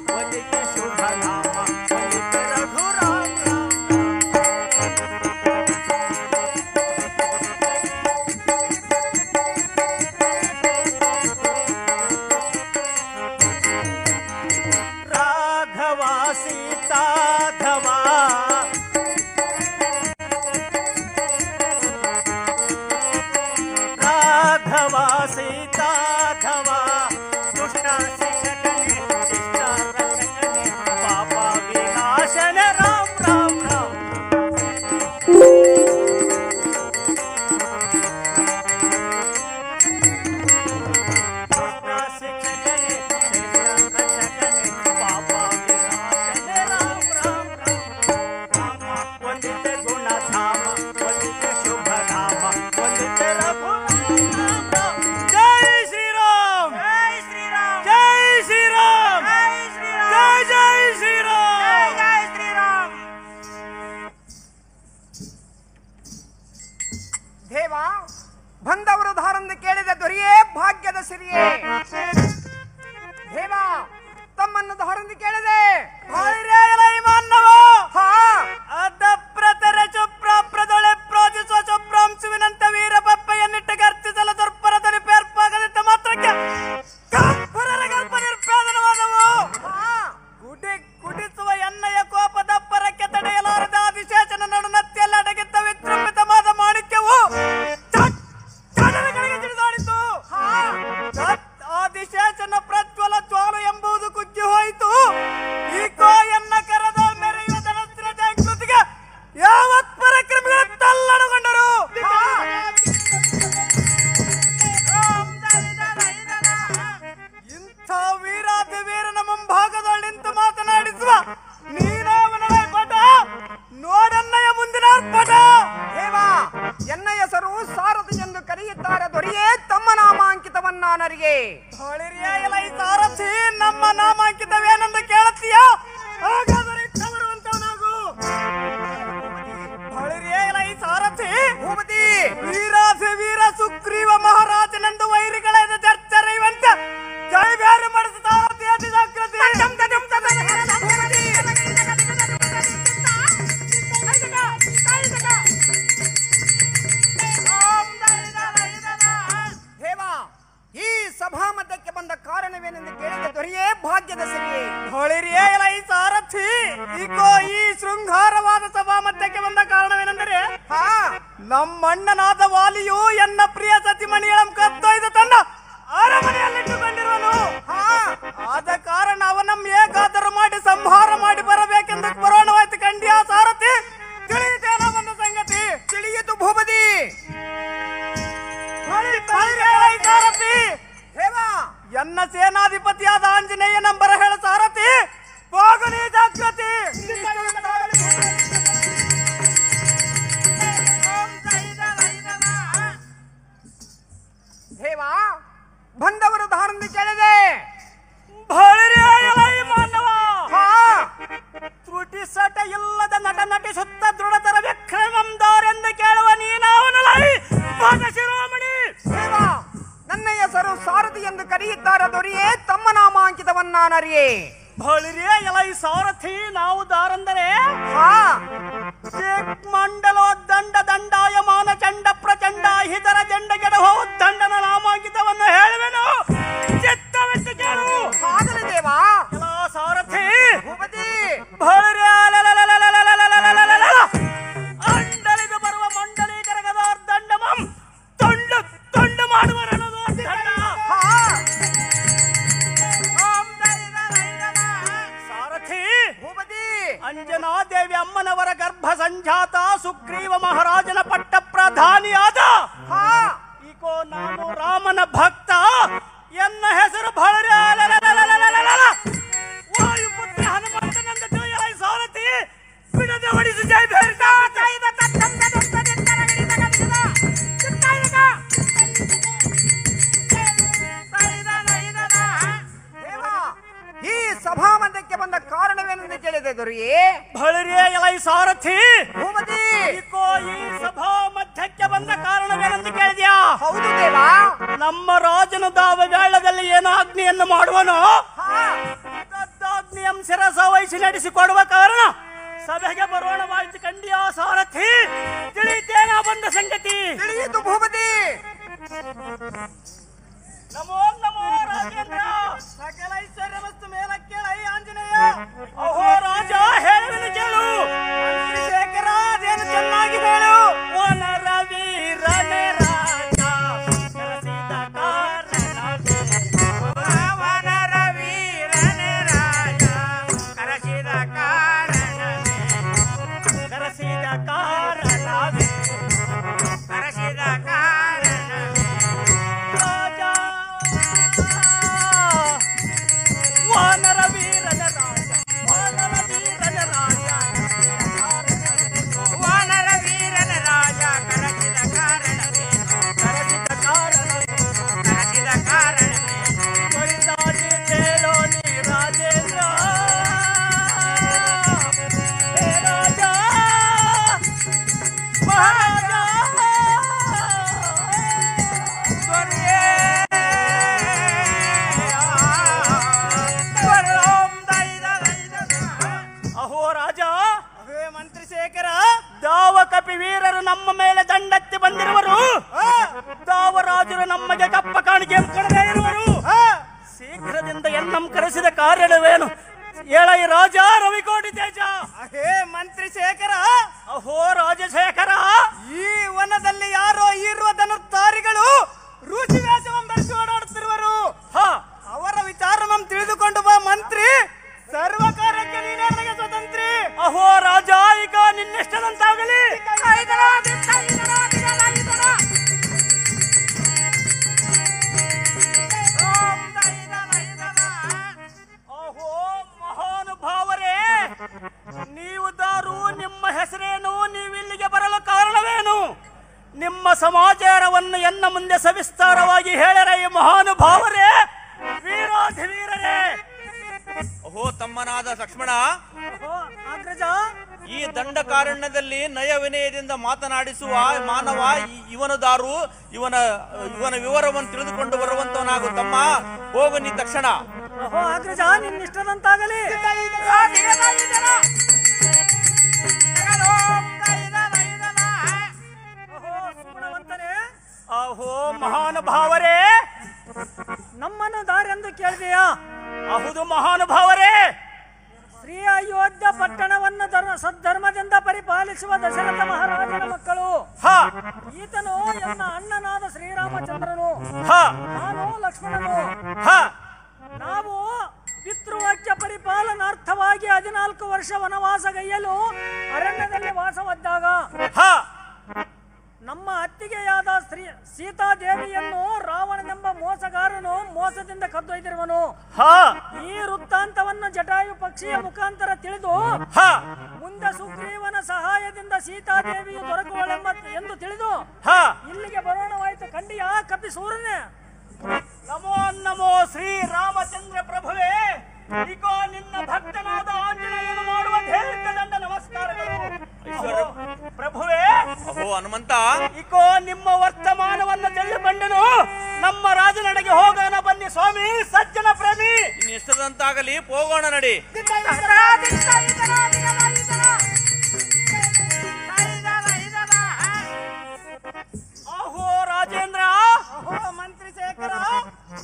ವಂದಿತೆ ಶುಭ ನಾಮ ವಂದಿತೆ ರಘುರಾಮ ರಾಘವ ಸೀತಾಧವ ರಾಘವ ಸೀತಾಧವ ದುಷ್ಟ ಶಿಕ್ಷಕನೇ ಶಿಷ್ಟ ರಕ್ಷಕನೇ ಪಾಪ ವಿನಾಶನ ರಾಮ್ ರಾಮ್ ರಾಮ್ ದುಷ್ಟ ಶಿಕ್ಷಕನೇ ಶಿಷ್ಟ ರಕ್ಷಕನೇ ಪಾಪ ವಿನಾಶನ ರಾಮ್ ರಾಮ್ ರಾಮ ವಂದಿತೆ ಗುಣಧಾಮ ವಂದಿತೆ ಶುಭ ನಾಮ ವಂದಿತೆ ರಘು ಜೈ ಶ್ರೀರಾಮ್ ಜೈ ಶ್ರೀರಾಮ್ ಜೈ ಶ್ರೀರಾಮ್ ಜೈ ಶ್ರೀರಾಮ್ ಜೈ ಜೈ ಶ್ರೀರಾಮ್ ಜೈ ಶ್ರೀರಾಮ್ ದೇವ ಬಂದವರು ಧಾರಂದು ಕೇಳಿದ ದೊರೆಯೇ ಭಾಗ್ಯದ ಸಿರಿಯೇ ದೇವ ತಮ್ಮನ್ನು ಧಾರಂದು ಕೇಳಿದೆ ಅದಪ್ರತರ ಚುಪ್ರಾಪ್ರದೊಳೆ ಪ್ರೋಜಿಸುವ ಚುಪ್ರಾಂಶುವಿನಂತ ವೀರ ಪಪ್ಪೆಯನ್ನಿಟ್ಟು ಗರ್ಜಿಸಲು ದುರ್ಪರದಲ್ಲಿ ಪೇರ್ಪಾಗದಿದ್ದ ಮಾತ್ರಕ್ಕೆ ಕಲ್ಪರರ ಕಲ್ಪ ನಿರ್ಪೇದನವಾದವು ಕುಡಿಸುವ ಎಣ್ಣೆಯ ಕೋಪದ ಪರಕ್ಕೆ ತಡೆಯಲಾರದ ಆದಿಶೇಷನ ನಡು ನತ್ತಿಯಲ್ಲಿ ಅಡಗಿದ್ದ ವಿಜೃಂಭಿತವಾದ ಮಾಣಿಕ್ಯವು ತಿಳಿದಾಡಿತು ಆದಿಶೇಷನ ಪ್ರಜ್ವಲ ಜ್ವಾಲು ಎಂಬುದು ಕುಗ್ಗಿ ಹೋಯಿತು ಈಕೋ ಎನ್ನ ಕರದ ಮೆರೆಯುವ ಧನಸ್ಸಿನ ಜಾಗೃತಿಗೆ ಯಾವತ್ ಪರಾಕ್ರಮಿಗಳು ತಲ್ಲಣಗೊಂಡರು ಇಂಥ ವೀರಾದಿ ವೀರನ ಮುಂಭಾಗದಲ್ಲಿ ನಿಂತು ಮಾತನಾಡಿಸುವ ನೀನಾವನ ಪಟ ನೋಡನ್ನಯ ಮುಂದಿನ ಪಟ ದೇವ ಎನ್ನ ಹೆಸರು ಸಾರಥಿ ಎಂದು ಕರೆಯುತ್ತಾರೆ ದೊರೆಯೇ ತಮ್ಮ ನಾಮಾಂಕಿತವನ್ನಾನರಿಗೆ ಈ ಸಾರಥಿ ನಮ್ಮ ನಾಮಾಂಕಿತವೇನೆಂದು ಕೇಳುತ್ತೀಯಾ ಹಾಗಾದರೆ ಕವರುವಂತವನಾಗು ಈ ಸಾರಥಿ ಭೂಪತಿ ವೀರಾಧಿ ವೀರ ಸುಗ್ರೀವ ಮಹಾರಾಜನೆಂದು ವೈರಿಗಳಾದ ಚರ್ಚರೆಯುವಂತೆ ಜೈ ಬ್ಯಾರು ಮಾಡಿದ ಸಾರಥಿ ಅತಿ ಜಾಗೃತಿ ದೇವ ಈ ಸಭಾ ಮಧ್ಯಕ್ಕೆ ಬಂದ ಕಾರಣವೇನೆಂದು ಕೇಳಿದ ದೊರೆಯೇ ಭಾಗ್ಯದ ಸಿರಿಯೇ ಈ ಸಾರಥಿ ಈಗೋ ಈ ಶೃಂಗಾರವಾದ ಸಭಾ ಮಧ್ಯಕ್ಕೆ ಬಂದ ಕಾರಣವೇನೆಂದರೆ ನಮ್ಮಣ್ಣನಾದ ವಾಲಿಯು ಎನ್ನ ಪ್ರಿಯ ಸತಿಮಣಿಯಳ ಕತ್ತೊಯ್ದು ತನ್ನ ಅರಮನೆಯಲ್ಲಿಟ್ಟುಕೊಂಡಿರುವನು ಆದ ಕಾರಣ ಅವನ ಏಕಾದರೂ ಮಾಡಿ ಸಂಹಾರ ಮಾಡಿ ಬರಬೇಕೆಂದು ಪುರಾಣವಾಯ್ತು ಕಂಡಿಯ ಸಾರಥಿ ತಿಳಿಯಿತೇನ ಒಂದು ಸಂಗತಿ ತಿಳಿಯಿತು ಭೂಪತಿ ಸಾರಥಿ ಎನ್ನ ಸೇನಾಧಿಪತಿಯಾದ ಆಂಜನೇಯ ನಂಬರ ಹೇಳ ಸಾರಥಿ ಹೋಗಲಿ ಜಾಗೃತಿ ದೇವ ಬಂದವರು ಧಾರಣೆ ಕೇಳಿದೆ ತ್ರುಟಿ ಸಟ ಇಲ್ಲದ ನಟ ನಟಿಸುತ್ತ ದೃಢತರ ವಿಕ್ರಮಂದಾರೆಂದು ಕೇಳುವ ನೀನಾವನಲೈ ಶಿರೋಮಣಿ ದೇವ ನನ್ನ ಹೆಸರು ಸಾರಥಿ ಎಂದು ಕರೆಯುತ್ತಾರೆ ದೊರೆಯೇ ತಮ್ಮ ನಾಮಾಂಕಿತವನ್ನಾನರಿಯೇ ಈ ಸಾರಥಿ ನಾವು ದಾರಂದರೆ ಮಂಡಲೋ ದಂಡ ದಂಡಾಯಮಾನ ಚಂಡ ಪ್ರಚಂಡ ಹಿತರ ಜಂಡಗೆಡ ಹೋದ ದಂಡನ ನಾಮಾಂಕಿತವನ್ನು ಹೇಳುವೆನು ಚಿತ್ತವೆತ್ತು ಕೇಳು ಆಗಲಿ ದೇವ ಸಾರಥಿ ಭೂಪತಿ ಅಂಡಲಿದು ಬರುವ ಮಂಡಲೀಕರ ಗದಾರ್ ದಂಡಮಂ ತೊಂಡು ತೊಂಡು ಮಾಡುವರನದು ದಂಡ ಸಾರಥಿ ಭೂಪತಿ ಅಂಜನಾದೇವಿ ಅಮ್ಮನವರ ಗರ್ಭ ಸಂಜಾತ ಸುಗ್ರೀವ ಮಹಾರಾಜನ ಪಟ್ಟ ಪ್ರಧಾನಿಯಾದ ಈಗೋ ನಾನು ರಾಮನ ಭಕ್ತ ಎನ್ನ ಹೆಸರು ವಾಯುಪುತ್ರ ಹನುಮಂತನಂದ ತಿಳಿಯಲೈ ಸಾರಥಿ ಬಿಡದೆ ಹೊಡಿಸಿ ಜೈ ಭೇರಿದ ಈ ಸಭಾ ಮಧ್ಯಕ್ಕೆ ಬಂದ ಕಾರಣವೇನೆಂದು ಕೇಳಿದೆ ದೊರೆಯೇ ಸಾರಥಿ ಭೂಪತಿ ಈ ಸಭಾ ಮಧ್ಯಕ್ಕೆ ಬಂದ ಕಾರಣವೇನೆಂದು ಕೇಳಿದ್ಯಾ ಹೌದು ದೇವ ನಮ್ಮ ರಾಜನು ದಾವ ವೇಳದಲ್ಲಿ ಏನೋ ಅಗ್ನಿಯನ್ನು ಮಾಡುವನು ವಹಿಸಿ ನಡೆಸಿಕೊಡುವ ಕಾರಣ ಸಭೆಗೆ ಬರೋಣವಾಯಿತು ಕಂಡಿಯ ಸಾರಥಿ. ತಿಳಿತೇನ ಬಂದ ಸಂಗತಿ? ತಿಳಿಯಿತು ಭೂಪತಿ. ನಮೋ ನಮೋ ರಾಜೇಂದ್ರ. ಸಕಲ ಐಶ್ವರ್ಯ ಮತ್ತು ಮೇಲಕ್ಕೇಳೈ ಆಂಜನೇಯ. ಅಹೋ ರಾಜ, ಹೇಳುವೆನು ಕೇಳು. ಶೇಖರ, ಅದೇನು ಚೆನ್ನಾಗಿ ಹೇಳು. ವನರ ವೀರನೇ ರಾಜ ಕರೆಸಿದ ಕಾರಣವೇ. ವನರ ವೀರನೇ ರಾಜ ಕರೆಸಿದ ಕಾರಣವೇ. ಕರೆಸಿದ ಕಾರಣವೇ. ಕರೆಸಿದ ಕಾರಣವೇ. ರಾಜ ವಾನರ ವೀರನ ರಾಜ. ವಾನರ ವೀರನ ರಾಜ. ವಾನರ ವೀರನ ರಾಜ ಕರೆಸಿದ ಕಾರಣವೇನು. ಕರೆಸಿದ ಕಾರಣವೇನು. ಕರೆಸಿದ ಕಾರಣವೇನು. ಕೊರಿತಾಡಿ ಕೇಳೋ ನೀ ರಾಜೇಂದ್ರ. ಹೇ ರಾಜ ಮಹಾರಾಜ. ಅಹೋ ರಾಜ, ಅವೇ ಮಂತ್ರಿ ಶೇಖರ, ದಾವ ಕಪಿ ವೀರರು ನಮ್ಮ ಮೇಲೆ ದಂಡೆತ್ತಿ ಬಂದಿರುವರು. ದಾವರಾಜರು ನಮಗೆ ಕಪ್ಪ ಕಾಣಿಕೆ ಕೊಡದೇ ಇರುವರು. ಶೀಘ್ರದಿಂದ ಎನ್ನಂ ಕರೆಸಿದ ಕಾರಣವೇನು? ಏಳೈ ರಾಜ ರವಿಕೋಟಿ ತೇಜ. ಅಹೇ ಮಂತ್ರಿ ಶೇಖರ. ಅಹೋ ರಾಜಶೇಖರ, ಈ ವನದಲ್ಲಿ ಯಾರೋ ಈರುವ ಧನುರ್ಧಾರಿಗಳು ರುಚಿ ವೇಷವನ್ನು ಧರಿಸಿ ಓಡಾಡುತ್ತಿರುವರು. ಅವರ ವಿಚಾರವನ್ನು ತಿಳಿದುಕೊಂಡು ಬಾ ಮಂತ್ರಿ. ಸರ್ವ ಕಾರ್ಯಕ್ಕೆ ನೀನೇ ನನಗೆ ಸ್ವತಂತ್ರಿ. ಅಹೋ ರಾಜ, ಈಗ ನಿನ್ನೆಷ್ಟದಂತಾಗಲಿ. ಅಹೋ ಮಹಾನುಭಾವರೇ, ನೀವು ದಾರು, ನಿಮ್ಮ ಹೆಸರೇನು? ನೀವಿಲ್ಲಿಗೆ ಬರಲು ಕಾರಣವೇನು? ನಿಮ್ಮ ಸಮಾಚಾರವನ್ನು ಎನ್ನ ಮುಂದೆ ಸವಿಸ್ತಾರವಾಗಿ ಹೇಳರ ಈ ಮಹಾನುಭಾವರೇ, ವೀರಾಧಿವೀರರೇ. ಅಹೋ ತಮ್ಮನಾದ ಲಕ್ಷ್ಮಣ, ಅಗ್ರಜ, ಈ ದಂಡಕಾರಣ್ಯದಲ್ಲಿ ನಯ ವಿನಯದಿಂದ ಮಾತನಾಡಿಸುವ ಮಾನವ ಇವನು ದಾರು. ಇವನ ವಿವರವನ್ನು ತಿಳಿದುಕೊಂಡು ಬರುವಂತವನಾಗು ತಮ್ಮ. ಹೋಗು ನೀ ತಕ್ಷಣ. ಅಹೋ ಅಗ್ರಜ, ನಿನ್ನಿಷ್ಟದಂತಾಗಲಿ. ಅಹೋ ಮಹಾನುಭಾವರೇ, ನಮ್ಮನ್ನು ದಾರೆಂದು ಕೇಳಿದೆಯಾ? ಹೌದು ಮಹಾನುಭಾವರೇ. ಶ್ರೀ ಅಯೋಧ್ಯ ಪಟ್ಟಣವನ್ನು ಸದ್ಧರ್ಮದಿಂದ ಪರಿಪಾಲಿಸುವ ದಶರಥ ಮಹಾರಾಜನ ಮಕ್ಕಳು. ಈತನು ಎನ್ನ ಅಣ್ಣನಾದ ಶ್ರೀರಾಮಚಂದ್ರನು, ನಾನು ಲಕ್ಷ್ಮಣನು. ನಾವು ಪಿತೃವಾಕ್ಯ ಪರಿಪಾಲನಾರ್ಥವಾಗಿ 14 ವರ್ಷ ವನವಾಸಗೈಯಲು ಅರಣ್ಯದಲ್ಲಿ ವಾಸವದ್ದಾಗ ನಮ್ಮ ಅತ್ತಿಗೆಯಾದ ಸೀತಾದೇವಿಯನ್ನು ರಾವಣನೆಂಬ ಮೋಸಗಾರನು ಮೋಸದಿಂದ ಕದ್ದೊಯ್ದಿರುವನು. ಈ ವೃತ್ತಾಂತವನ್ನು ಜಟಾಯು ಪಕ್ಷಿಯ ಮುಖಾಂತರ ತಿಳಿದು ಮುಂದೆ ಸುಗ್ರೀವನ ಸಹಾಯದಿಂದ ಸೀತಾದೇವಿಯು ದೊರಕುವಳೆಂಬ ಎಂದು ತಿಳಿದು ಇಲ್ಲಿಗೆ ಬರೋಣವಾಯಿತು ಕಂಡಿಯ ಕಪಿ ಸೂರನೇ. ನಮೋ ನಮೋ ಶ್ರೀರಾಮಚಂದ್ರ ಪ್ರಭುವೇ. ಇಕೋ ನಿನ್ನ ಭಕ್ತನಾದ ಆಂಜನೇಯನು ಮಾಡುವ ದಂಡ ನಮಸ್ಕಾರಗಳು ಪ್ರಭುವೇ. ಅಹೋ ಹನುಮಂತ, ಇಕೋ ನಿಮ್ಮ ವರ್ತಮಾನವನ್ನು ತಿಳಿದುಕೊಂಡನು. ನಮ್ಮ ರಾಜನಡೆಗೆ ಹೋಗೋಣ ಬನ್ನಿ ಸ್ವಾಮಿ. ಸಜ್ಜನ ಪ್ರೇಮಿ, ಇನ್ನೆಷ್ಟದಂತಾಗಲಿ, ಹೋಗೋಣ ನಡಿ. ಅಹೋ ರಾಜೇಂದ್ರ. ಅಹೋ ಮಂತ್ರಿ ಶೇಖರ,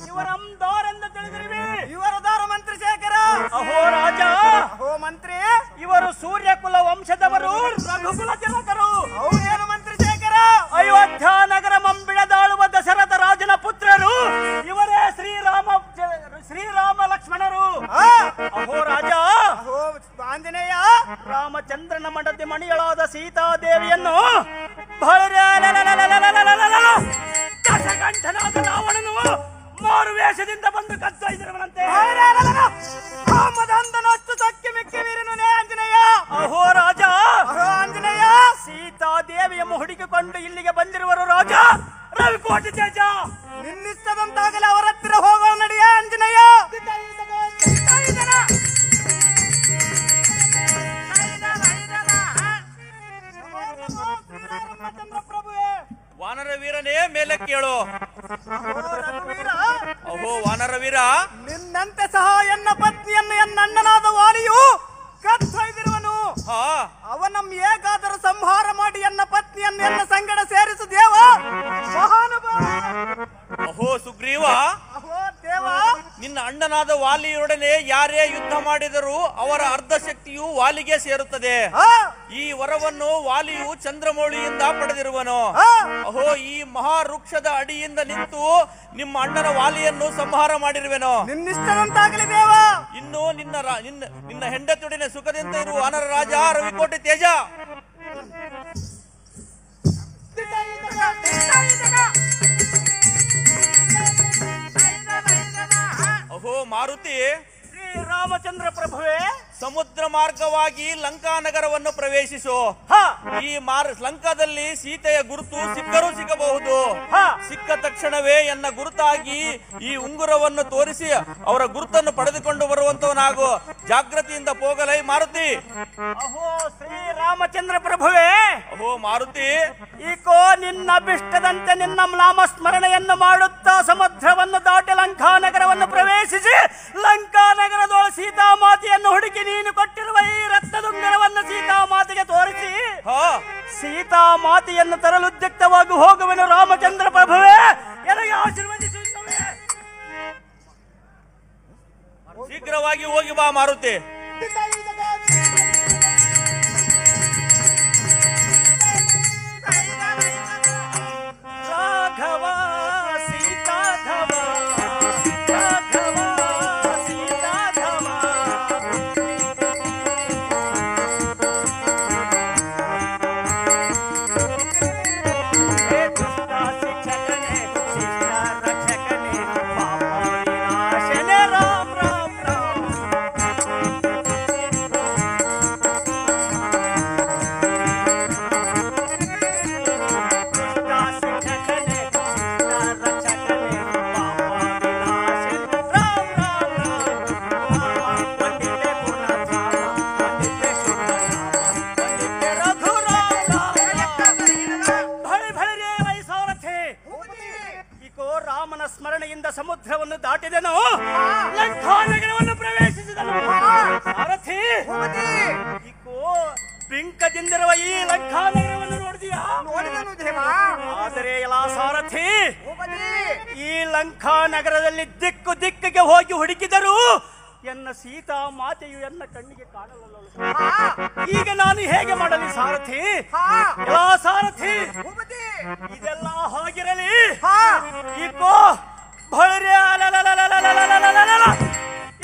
ಇವರಮ್ದೋರೆಂದು ತಿಳಿದಿರುವಿ. ಇವರದಾರು ಮಂತ್ರಿ ಶೇಖರ. ಅಹೋ ರಾಜ. ಅಹೋ ಮಂತ್ರಿ, ಇವರು ಸೂರ್ಯಕುಲ ವಂಶದವರು, ರಘುಕುಲ ಜನಕರು. ಹೌದೇನು ಮಂತ್ರಿ ಶೇಖರ? ಅಯೋಧ್ಯ ನಗರ ಮಂಬಿಳದಾಳುವ ದಶರಥ ರಾಜನ ಪುತ್ರರು ಇವರೇ ಶ್ರೀರಾಮ ಲಕ್ಷ್ಮಣರು. ಅಹೋ ರಾಜ. ಅಹೋ ಆಂಜನೇಯ. ರಾಮಚಂದ್ರನ ಮಡದಿ ಮಣಿಯಳಾದ ಸೀತಾದೇವಿಯನ್ನು ದಶಕಂಠನಾದ ರಾವಣನು ಮಾರು ವೇಷದಿಂದ ಬಂದು ಕದ್ದೊಯ್ದಿರುವನಂತೆ. ಸಕ್ಕಿ ಮಿಕ್ಕಿ ವೀರನೇ ಆಂಜನೇಯ. ಅಹೋ ರಾಜ. ಅಹೋ ಆಂಜನೇಯ. ಸೀತಾದೇವಿಯನ್ನು ಹುಡುಕಿಕೊಂಡು ಇಲ್ಲಿಗೆ ಬಂದಿರುವರು ರಾಜ ರವಿಕೋಟಿ ತೇಜ. ನಿನ್ನಿಷ್ಟದಂತಾಗಲಿ ಅವರ ಹತ್ತಿರ ಹೋಗೋಣ ನಡಿಯ ಆಂಜನೇಯ. ವಾನರ ವೀರನೇ, ಮೇಲೆ ಕೇಳು. ರಘುವೀರ, ಅಹೋ ವಾನರ ವೀರ, ನಿನ್ನಂತೆ ಸಹ ಎನ್ನ ಪತ್ನಿಯನ್ನು ಎನ್ನ ಅಣ್ಣನಾದ ವಾಲಿಯು ಸೀತೆಯೊಡನೆ ಯಾರೇ ಯುದ್ಧ ಮಾಡಿದರೂ ಅವರ ಅರ್ಧ ಶಕ್ತಿಯು ವಾಲಿಗೆ ಸೇರುತ್ತದೆ. ಈ ವರವನ್ನು ವಾಲಿಯು ಚಂದ್ರಮೌಳಿಯಿಂದ ಪಡೆದಿರುವನು. ಅಹೋ, ಈ ಮಹಾವೃಕ್ಷದ ಅಡಿಯಿಂದ ನಿಂತು ನಿಮ್ಮ ಅಣ್ಣನ ವಾಲಿಯನ್ನು ಸಂಹಾರ ಮಾಡಿರುವೆನು. ನಿನ್ನಿಷ್ಟದಂತಾಗಲಿ ದೇವ. ಇನ್ನು ನಿನ್ನ ಹೆಂಡತಿಯೊಡನೆ ಸುಖದಿಂದ ಇರುವ ವಾನರ ರಾಜ ರವಿಕೋಟೆ ತೇಜ. ಅಹೋ ಮಾರುತಿ, ಶ್ರೀರಾಮಚಂದ್ರ ಪ್ರಭುವೇ, ಸಮುದ್ರ ಮಾರ್ಗವಾಗಿ ಲಂಕಾ ನಗರವನ್ನು ಪ್ರವೇಶಿಸು. ಈ ಲಂಕಾದಲ್ಲಿ ಸೀತೆಯ ಗುರುತು ಸಿಕ್ಕರೂ ಸಿಗಬಹುದು. ಸಿಕ್ಕ ತಕ್ಷಣವೇ ಎನ್ನ ಗುರುತಾಗಿ ಈ ಉಂಗುರವನ್ನು ತೋರಿಸಿ ಅವರ ಗುರುತನ್ನು ಪಡೆದುಕೊಂಡು ಬರುವಂತವನಾಗು. ಜಾಗೃತಿಯಿಂದ ಹೋಗಲೈ ಮಾರುತಿ. ಅಹೋ ಶ್ರೀರಾಮಚಂದ್ರ ಪ್ರಭುವೇ. ಅಹೋ ಮಾರುತಿ, ಈಕೋ ನಿನ್ನ ಅಭಿಷ್ಟದಂತೆ ನಿನ್ನ ನಾಮ ಸ್ಮರಣೆಯನ್ನು ಮಾಡುತ್ತಾ ಸಮುದ್ರವನ್ನು ದಾಟಿ ಲಂಕಾ ನಗರವನ್ನು ಪ್ರವೇಶಿಸಿ ಲಂಕಾ ನಗರದೊಳ ಸೀತಾಮಾತೆಯನ್ನು ಹುಡುಕಿ ನೀನು ಕೊಟ್ಟಿರುವ ಈ ರತ್ನದುಂಗರವನ್ನು ಸೀತಾಮಾತೆಗೆ ತೋರಿಸಿ ಸೀತಾಮಾತೆಯನ್ನು ತರಲು ಉದ್ಯುಕ್ತವಾಗಿ ಹೋಗುವೆನು. ರಾಮಚಂದ್ರ ಪ್ರಭುವೇ, ನನಗೆ ಆಶೀರ್ವದಿಸುತ್ತವೆ. ಶೀಘ್ರವಾಗಿ ಹೋಗಿ ಬಾ ಮಾರುತಿ. ರಾಘವ ಸೀತಾಧವ, ರಾಘವ ಸೀತಾಧವ. ಹೇ ದುಷ್ಟ ಶಿಕ್ಷಕನೇ, ಶಿಷ್ಟ ರಕ್ಷಕನೇ, ಪಾಪ ವಿನಾಶನೇ, ರಾಮ್ ರಾಮ್ ರಾಮ್. ರಾಮನ ಸ್ಮರಣೆಯಿಂದ ಸಮುದ್ರವನ್ನು ದಾಟಿದನು, ಲಂಕಾ ನಗರವನ್ನು ಪ್ರವೇಶಿಸಿದನು. ಸಾರಥಿ, ಈಕೋ ಬಿಂಕದಿಂದಿರುವ ಈ ಲಂಕಾ ನಗರವನ್ನು ನೋಡಿದೀಯಾ? ನೋಡಿದನು ದೇವ. ಆದರೆ ಎಲ್ಲ ಸಾರಥಿ, ಈ ಲಂಕಾ ನಗರದಲ್ಲಿ ದಿಕ್ಕು ದಿಕ್ಕಿಗೆ ಹೋಗಿ ಹುಡುಕಿದರು ಎನ್ನ ಸೀತಾ ಮಾತೆಯು ಎನ್ನ ಕಣ್ಣಿಗೆ ಕಾಣಲಲ್ಲಳು. ಈಗ ನಾನು ಹೇಗೆ ಮಾಡಲಿ ಸಾರಥಿ? ಎಲ್ಲ ಸಾರಥಿ, ಇದೆಲ್ಲ ಹೋಗಿರಲಿ. ಈಕೋ ಬಹಳ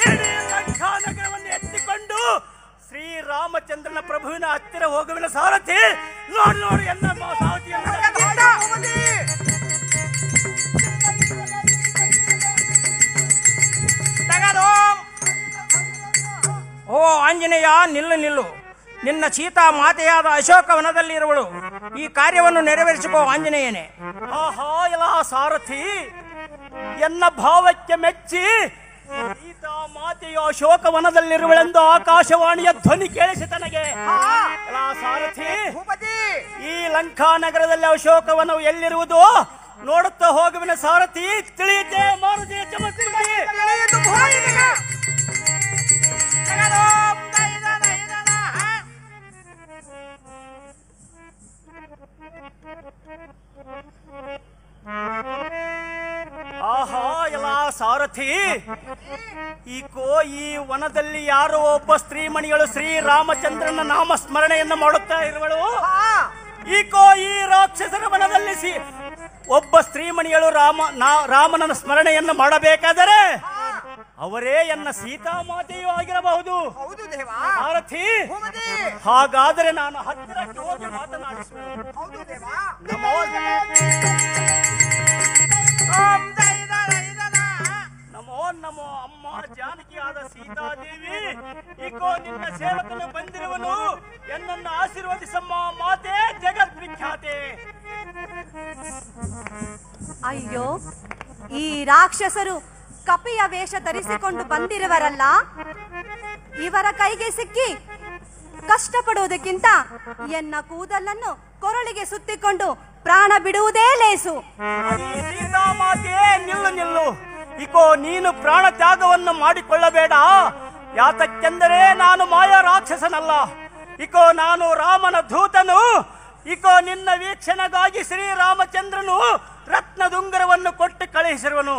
ಇಡೀ ಲಂಕಾ ನಗರವನ್ನು ಎತ್ತಿಕೊಂಡು ಶ್ರೀರಾಮಚಂದ್ರನ ಪ್ರಭುವಿನ ಹತ್ತಿರ ಹೋಗುವಿನ ಸಾರಥಿ. ನೋಡಿ ನೋಡಿ ಎನ್ನ ಸಾರಥಿಯನ್ನು. ಓ ಆಂಜನೇಯ, ನಿಲ್ಲು ನಿಲ್ಲು. ನಿನ್ನ ಸೀತಾ ಮಾತೆಯಾದ ಅಶೋಕವನದಲ್ಲಿರುವಳು. ಈ ಕಾರ್ಯವನ್ನು ನೆರವೇರಿಸಿಕೋ ಆಂಜನೇಯನೇ. ಆಹಾ ಎಲ್ಲ ಸಾರಥಿ, ಎನ್ನ ಭಾವಕ್ಕೆ ಮೆಚ್ಚಿ ಸೀತಾ ಮಾತೆಯು ಅಶೋಕವನದಲ್ಲಿರುವಳೆಂದು ಆಕಾಶವಾಣಿಯ ಧ್ವನಿ ಕೇಳಿಸಿ ತನಗೆ. ಎಲ್ಲ ಸಾರಥಿ, ಈ ಲಂಕಾ ನಗರದಲ್ಲಿ ಅಶೋಕವನವು ಎಲ್ಲಿರುವುದು ನೋಡುತ್ತಾ ಹೋಗುವಿನ ಸಾರಥಿ. ತಿಳಿಯುತ್ತೆ ಮಾರುತಿ ಚಮತ್ಕೃತಿ. ಆಹಾ ಎಲ್ಲ ಸಾರಥಿ, ಈಕೋ ಈ ವನದಲ್ಲಿ ಯಾರೋ ಒಬ್ಬ ಸ್ತ್ರೀಮಣಿಗಳು ಶ್ರೀರಾಮಚಂದ್ರನ ನಾಮ ಸ್ಮರಣೆಯನ್ನು ಮಾಡುತ್ತಾ ಇರುವಳು. ಈಕೋ ಈ ರಾಕ್ಷಸರ ವನದಲ್ಲಿ ಒಬ್ಬ ಸ್ತ್ರೀಮಣಿಗಳು ರಾಮನ ಸ್ಮರಣೆಯನ್ನು ಮಾಡಬೇಕಾದರೆ ಅವರೇ ಎನ್ನ ಸೀತಾಮಾತೆಯೂ ಆಗಿರಬಹುದು. ಸಾರಥಿ, ಹಾಗಾದರೆ ನಾನು ಹತ್ತಿರಕ್ಕೆ ಹೋಗಿ ಮಾತನಾಡಿಸುವೆ. ನಮೋ ನಮೋ ನಮೋ ಅಮ್ಮ ಜಾನಕಿಯಾದ ಸೀತಾದೇವಿ, ಈಕೋ ನಿನ್ನ ಸೇವಕನು ಬಂದಿರುವನು. ಎನ್ನನ್ನು ಆಶೀರ್ವದಿಸಮ್ಮ ಮಾತೆ, ಜಗದ್ವಿಖ್ಯಾತೆ. ಅಯ್ಯೋ, ಈ ರಾಕ್ಷಸರು ಕಪಿಯ ವೇಷ ಧರಿಸಿಕೊಂಡು ಬಂದಿರುವರಲ್ಲ, ಇವರ ಕೈಗೆ ಸಿಕ್ಕಿ ಕಷ್ಟಪಡುವುದಕ್ಕಿಂತ ಎನ್ನ ಕೂದಲನ್ನು ಕೊರಳಿಗೆ ಸುತ್ತಿಕೊಂಡು ಪ್ರಾಣ ಬಿಡುವುದೇ ಲೇಸು. ಸೀತಾಮಾತೆ, ನಿಲ್ಲು ನಿಲ್ಲು. ಈಕೋ ನೀನು ಪ್ರಾಣ ತ್ಯಾಗವನ್ನು ಮಾಡಿಕೊಳ್ಳಬೇಡ. ಯಾತಕ್ಕೆಂದರೆ ನಾನು ಮಾಯಾ ರಾಕ್ಷಸನಲ್ಲ. ಈಕೋ ನಾನು ರಾಮನ ದೂತನು. ಈಕೋ ನಿನ್ನ ವೀಕ್ಷಣೆಗಾಗಿ ಶ್ರೀರಾಮಚಂದ್ರನು ರತ್ನದುಂಗರವನ್ನು ಕೊಟ್ಟು ಕಳುಹಿಸಿರುವನು.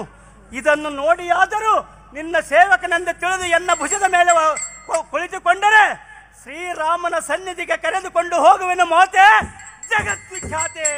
ಇದನ್ನು ನೋಡಿಯಾದರೂ ನಿನ್ನ ಸೇವಕನೆಂದು ತಿಳಿದು ಎನ್ನ ಭುಜದ ಮೇಲೆ ಕುಳಿತುಕೊಂಡರೆ ಶ್ರೀರಾಮನ ಸನ್ನಿಧಿಗೆ ಕರೆದುಕೊಂಡು ಹೋಗುವೆನು ಮಾತೆ ಜಗದ್ವಿಖ್ಯಾತೆ.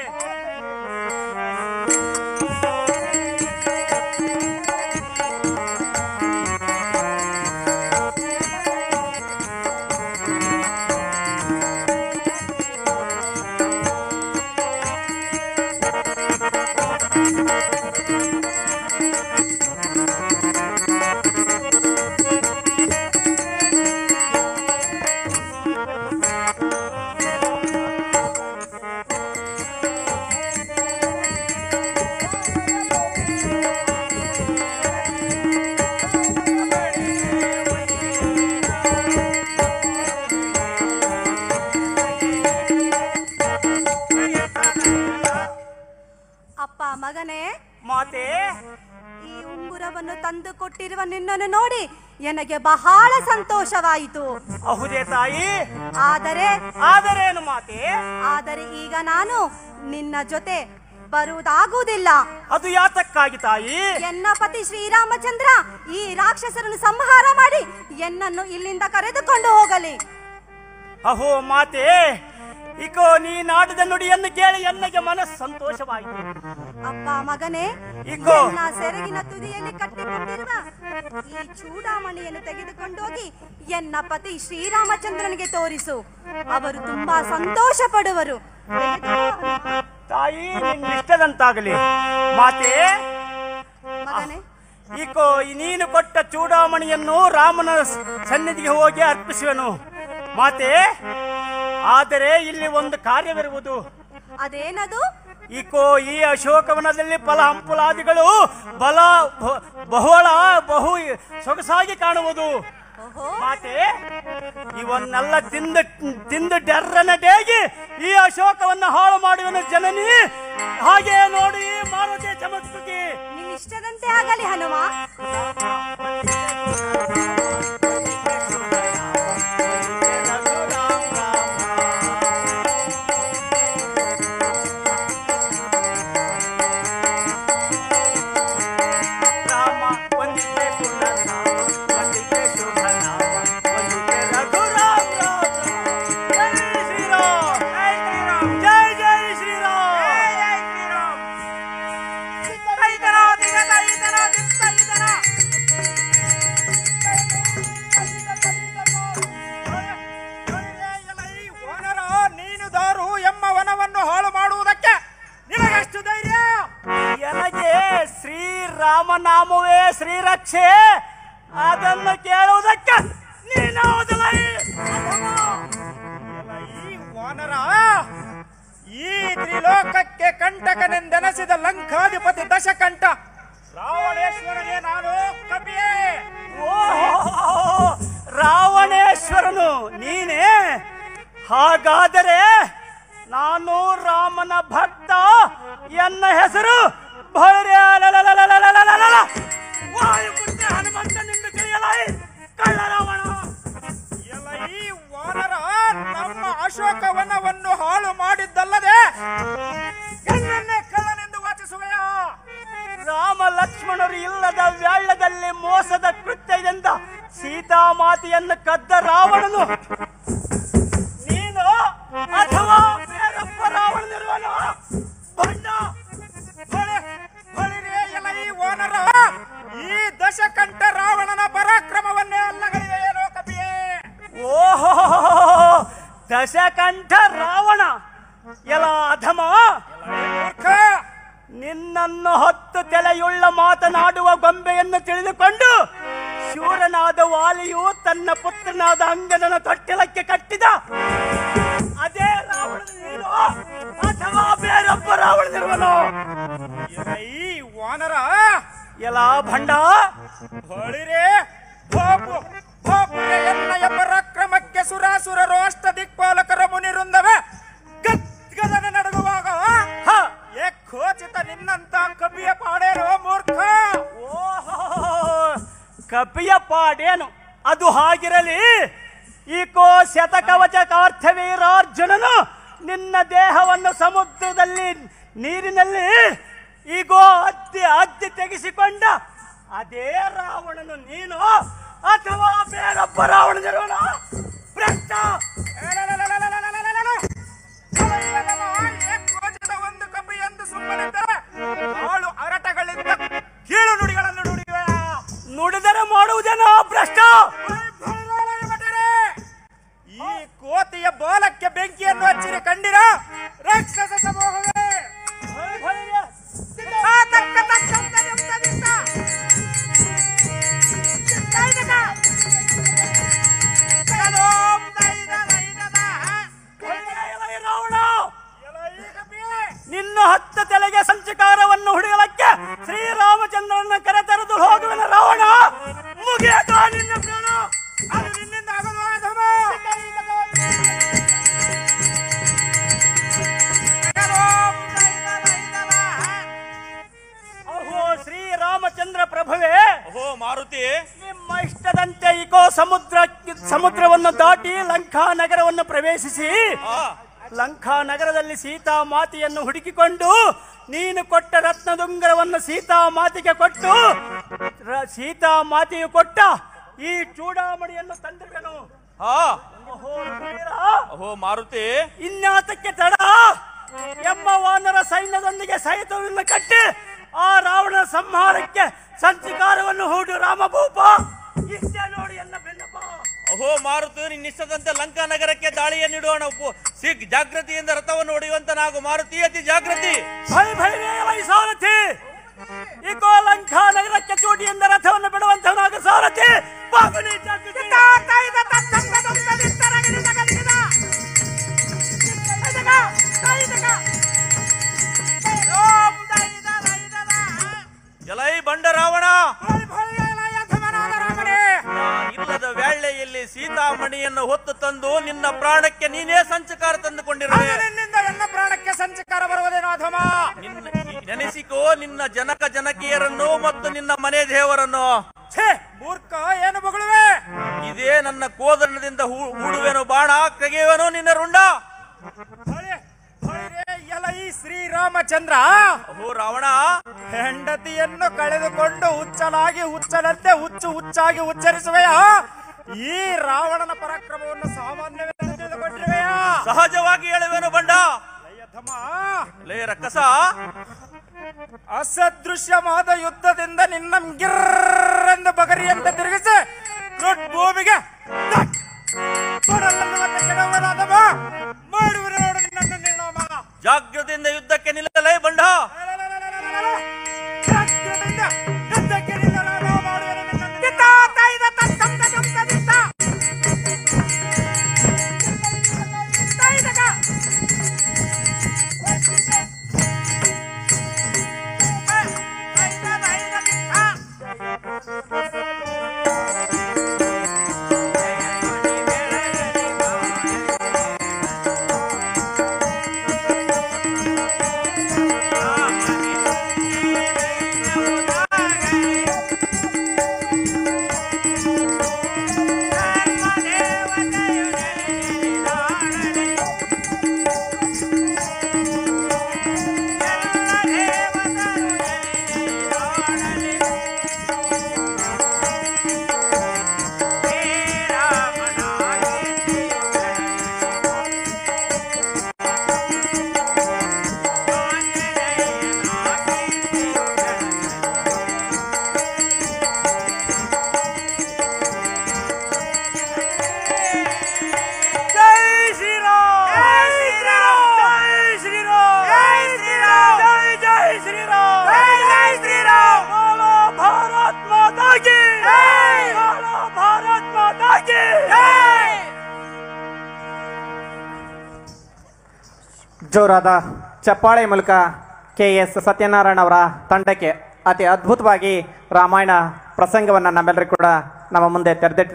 ಮಗನೇ ಮಾತೆ, ಈ ಉಂಗುರವನ್ನು ತಂದು ಕೊಟ್ಟಿರುವ ನಿನ್ನನ್ನು ನೋಡಿ ನನಗೆ ಬಹಳ ಸಂತೋಷವಾಯಿತು. ಹೌದೇ ತಾಯಿ? ಆದರೇನು ಮಾತೆ? ಆದರೆ ಈಗ ನಾನು ನಿನ್ನ ಜೊತೆ ಬರುವುದಾಗುವುದಿಲ್ಲ. ಅದು ಯಾತಕ್ಕಾಗಿ ತಾಯಿ? ಎನ್ನ ಪತಿ ಶ್ರೀರಾಮಚಂದ್ರ ಈ ರಾಕ್ಷಸರನ್ನು ಸಂಹಾರ ಮಾಡಿ ಎನ್ನನ್ನು ಇಲ್ಲಿಂದ ಕರೆದುಕೊಂಡು ಹೋಗಲಿ. ಅಹೋ ಮಾತೆ, ಇಕೋ ನೀ ನಾಟದ ನುಡಿಯನ್ನು ಕೇಳಿ ಎನ್ನಗೆ ಮನಸ್ಸು ಸಂತೋಷವಾಯಿತು. ಅಪ್ಪ ಮಗನೇ, ಇಕೋ ಸೆರಗಿನ ತುದಿಯಲ್ಲಿ ಕಟ್ಟಿಕೊಂಡಿರುವ ಈ ಚೂಡಾಮಣಿಯನ್ನು ತೆಗೆದುಕೊಂಡೋಗಿ ಎನ್ನ ಪತಿ ಶ್ರೀರಾಮಚಂದ್ರನಿಗೆ ತೋರಿಸು. ಅವರು ತುಂಬಾ ಸಂತೋಷ ಪಡುವರು. ತಾಯಿ, ನಿನ್ನಿಷ್ಟದಂತಾಗಲಿ. ಮಾತೆ ಮಗನೇ, ಇಕೋ ನೀನು ಕೊಟ್ಟ ಚೂಡಾಮಣಿಯನ್ನು ರಾಮನ ಸನ್ನಿಧಿಗೆ ಹೋಗಿ ಅರ್ಪಿಸುವೆನು. ಮಾತೆ, ಆದರೆ ಇಲ್ಲಿ ಒಂದು ಕಾರ್ಯವಿರುವುದು. ಅದೇನದು? ಇಕೋ ಈ ಅಶೋಕವನದಲ್ಲಿ ಫಲ ಹಂಪುಲಾದಿಗಳು ಬಹು ಸೊಗಸಾಗಿ ಕಾಣುವುದು. ಮಾತೆ, ಇವನ್ನೆಲ್ಲ ತಿಂದು ಡೆರ್ರನಟೇಗಿ ಈ ಅಶೋಕವನ್ನು ಹಾಳು ಮಾಡುವನು ಜನನಿ. ಹಾಗೆ ನೋಡಿ ಮಾರುತಿ ಚಮತ್ಕೃತಿ. ನಿನ್ನಿಷ್ಟದಂತೆ ಆಗಲಿ ಹನುಮ. ಶ್ರೀರಾಮನಾಮವೇ ಶ್ರೀರಕ್ಷೆ, ಅದನ್ನು ಕೇಳುವುದಕ್ಕೆ ನೀನು ವಾನರ. ಈ ತ್ರಿಲೋಕಕ್ಕೆ ಕಂಟಕನೆಂದೆನಸಿದ ಲಂಕಾಧಿಪತಿ ದಶಕಂಠ ರಾವಣೇಶ್ವರನೇ ನಾನು ಕಪಿಯೇ. ರಾವಣೇಶ್ವರನು ನೀನೇ? ಹಾಗಾದರೆ ನಾನು ರಾಮನ ಭಕ್ತ. ಎನ್ನ ಹೆಸರು ಹನುಮಂತನೆಂದು ತಿಳಿಯಲಾಯಿ ಕಳ್ಳ ರಾವಣ. ಈ ವಾನರ ನಮ್ಮ ಅಶೋಕವನವನ್ನು ಹಾಳು ಮಾಡಿದ್ದಲ್ಲದೆ ಎನ್ನನ್ನೇ ಕಳ್ಳನೆಂದು ವಾಚಿಸುವೆಯ? ರಾಮ ಲಕ್ಷ್ಮಣರು ಇಲ್ಲದ ವ್ಯಾಳ್ಳದಲ್ಲಿ ಮೋಸದ ಕೃತ್ಯದಿಂದ ಸೀತಾಮಾತೆಯನ್ನು ಕದ್ದ ರಾವಣನು ನೀನು ಅಥವಾ ಬೇರೊಬ್ಬ ರಾವಣನಿರುವನು? ಬಣ್ಣ ಈ ವಾನರ ಈ ದಶಕಂಠ ರಾವಣನ ಪರಾಕ್ರಮವನ್ನೇ ಅಲ್ಲಗಲಿದೆಯೇನೋ ಕಪಿಯೇ? ಓಹೋ, ದಶಕಂಠ ರಾವಣ ಎಲ ಅಧಮ, ನಿನ್ನನ್ನು 10 ತಲೆಯುಳ್ಳ ಮಾತನಾಡುವ ಗೊಂಬೆಯನ್ನು ತಿಳಿದುಕೊಂಡು ಶೂರನಾದ ವಾಲಿಯು ತನ್ನ ಪುತ್ರನಾದ ಅಂಗದನ ತೊಟ್ಟಿಲಕ್ಕೆ ಕಟ್ಟಿದ ಅದೇ ರಾವಣ ನೀನು ಅಥವಾ ಬೇರೊಬ್ಬ ರಾವಣನಿರುವನು? ಈ ವಾನರ ಎಲ ಭಂಡ, ಹೊಳಿರೇ ಎನ್ನಯ ಪರಾಕ್ರಮಕ್ಕೆ ಸುರಾಸುರರು ಅಷ್ಟ ದಿಕ್ಪಾಲಕರ ಮುನಿರುಂದವೇ ಗದ್ಗದನೆ ನಡುಗುವಾಗ ಖೋಚಿತ ನಿನ್ನಂತ ಕಪಿಯ ಪಾಡೇನೋ ಮೂರ್ಖ. ಓಹೋ, ಕಪಿಯ ಪಾಡೇನು? ಅದು ಹಾಗಿರಲಿ. ಈಕೋ ಶತಕವಚ ಕಾರ್ಥವೀರಾರ್ಜುನನು ನಿನ್ನ ದೇಹವನ್ನು ಸಮುದ್ರದಲ್ಲಿ ನೀರಿನಲ್ಲಿ ಈಗೋ ಅದ್ದಿ ತೆಗೆಸಿಕೊಂಡ ಅದೇ ರಾವಣನು ನೀನು ಅಥವಾ ಬೇರೊಬ್ಬ ರಾವಣನಿರೋಣ ಭ್ರಷ್ಟ. ಒಂದು ಕಪಿ ಎಂದು ಸುಮ್ಮನಿದ್ದರೆ ಆಳು ಅರಟಗಳಿಂದ ಕೀಳು ನುಡಿಗಳನ್ನು ನುಡಿದರೆ ಮಾಡುವುದೇನೋ ಭ್ರಷ್ಟ. ಈ ಕೋತಿಯ ಬಾಲಕ್ಕೆ ಬೆಂಕಿಯನ್ನು ಹಚ್ಚಿರಿ ಕಂಡಿರ ರಾಕ್ಷಸ ಸಮೂಹವೇ. ನಿನ್ನ 10 ತಲೆಗೆ ಸಂಚಕಾರವನ್ನು ಹುಡುಗಲಕ್ಕೆ ಶ್ರೀರಾಮಚಂದ್ರನ ಕರೆತರೆದು ಹೋಗುವನ ರಾವಣ. ಮುಗಿಯತ ನಿನ್ನ ಪ್ರಾಣ. ಅದು ನಿನ್ನಿಂದ ಆಗಲು ಅಹೋ ಶ್ರೀರಾಮಚಂದ್ರ ಪ್ರಭುವೇ. ಓಹೋ ಮಾರುತಿ, ನಿಮ್ಮ ಇಷ್ಟದಂತೆ ಈಗೋ ಸಮುದ್ರವನ್ನು ದಾಟಿ ಲಂಕಾ ನಗರವನ್ನು ಪ್ರವೇಶಿಸಿ ಲಂಕಾ ನಗರದಲ್ಲಿ ಸೀತಾ ಮಾತೆಯನ್ನು ಹುಡುಕಿಕೊಂಡು ನೀನು ಕೊಟ್ಟ ರತ್ನದುಂಗರವನ್ನು ಸೀತಾ ಮಾತೆಗೆ ಕೊಟ್ಟು ಸೀತಾ ಮಾತೆಯು ಕೊಟ್ಟ ಈ ಚೂಡಾಮಣಿಯನ್ನು ತಂದಿರುವೆನು. ಓಹೋ ಮಾರುತಿ, ಇನ್ಯಾತಕ್ಕೆ ತಡ? ಎಮ್ಮ ವಾನರ ಸೈನ್ಯದೊಂದಿಗೆ ಸಹಿತವನ್ನು ಕಟ್ಟಿ ಆ ರಾವಣ ಸಂಹಾರಕ್ಕೆ ಸಂಚಿಕಾರವನ್ನು ಹೂಡು ರಾಮಭೂಪ. ಇಷ್ಟೇ ನೋಡಿ ಎನ್ನ ಬೆನ್ನಪ್ಪ. ಅಹೋ ಮಾರುತಿ, ನಿನ್ನಿಷ್ಟದಂತೆ ಲಂಕಾ ನಗರಕ್ಕೆ ದಾಳಿಯನ್ನಿಡುವಣ. ಜಾಗೃತಿಯಿಂದ ರಥವನ್ನು ಹೊಡೆಯುವಂತನಾಗು ಮಾರುತಿ, ಅತಿ ಜಾಗೃತಿ. ಸಾರಥಿ, ಈಗೋ ಲಂಕಾ ನಗರಕ್ಕೆ ಚೂಟಿಯಿಂದ ರಥವನ್ನು ಬಿಡುವಂತವನಾಗ ಸಾರಥಿ. ಎಲೈ ಬಂಡ ರಾವಣ, ಇಲ್ಲದ ವೇಳೆಯಲ್ಲಿ ಸೀತಾಮಣಿಯನ್ನು ಹೊತ್ತು ತಂದು ನಿನ್ನ ಪ್ರಾಣಕ್ಕೆ ನೀನೇ ಸಂಚಕಾರ ತಂದುಕೊಂಡಿರುವೆ. ನಿನ್ನಿಂದ ನನ್ನ ಪ್ರಾಣಕ್ಕೆ ಸಂಚಕಾರ ಬರುವುದೇನೋ ಅಧಮ. ನೆನೆಸಿಕೋ ನಿನ್ನ ಜನಕ ಜನಕಿಯರನ್ನು ಮತ್ತು ನಿನ್ನ ಮನೆ ದೇವರನ್ನು. ಮೂರ್ಖ, ಏನು ಬೊಗಳುವೆ? ಇದೇ ನನ್ನ ಕೋದಂಡದಿಂದ ಹೂಡುವೆನು ಬಾಣ, ತೆಗೆಯುವೆನು ನಿನ್ನ ರುಂಡ. ಈ ಶ್ರೀರಾಮಚಂದ್ರ, ಓ ರಾವಣ, ಹೆಂಡತಿಯನ್ನು ಕಳೆದುಕೊಂಡು ಹುಚ್ಚಲಾಗಿ ಹುಚ್ಚನಂತೆ ಹುಚ್ಚಾಗಿ ಉಚ್ಚರಿಸುವೆಯ? ಈ ರಾವಣನ ಪರಾಕ್ರಮವನ್ನು ಸಾಮಾನ್ಯವೆಂದು ತಿಳಿದುಕೊಂಡಿರುವೆಯ? ಸಹಜವಾಗಿ ಹೇಳುವೆನು ಬಂಡ. ಲೇ ರಕ್ಕಸ, ಅಸದೃಶ್ಯವಾದ ಯುದ್ಧದಿಂದ ನಿನ್ನ ಗಿರ್ರೆಂದು ಬಗರಿಯಂತೆ ತಿರುಗಿಸಿ ಭೂಮಿಗೆ ಮಾಡುವರು ನೋಡು ನಿನ್ನನ್ನು ನಿರ್ಣಾಮ. ಜಾಗೃತಿಯಿಂದ ಯುದ್ಧಕ್ಕೆ ನಿಲ್ಲಲೇ ಬಂಡ. ಯುದ್ಧಕ್ಕೆ ನಿಲ್ಲಲು ಮಾಡುವರು ನಿನ್ನನ್ನು. ಜೋರಾದ ಚಪ್ಪಾಳೆ ಮೂಲಕ KS ಸತ್ಯನಾರಾಯಣ ಅವರ ತಂಡಕ್ಕೆ ಅತಿ ಅದ್ಭುತವಾಗಿ ರಾಮಾಯಣ ಪ್ರಸಂಗವನ್ನು ನಮ್ಮೆಲ್ಲರಿಗೂ ಕೂಡ ನಮ್ಮ ಮುಂದೆ ತೆರೆದಿಟ್ಟು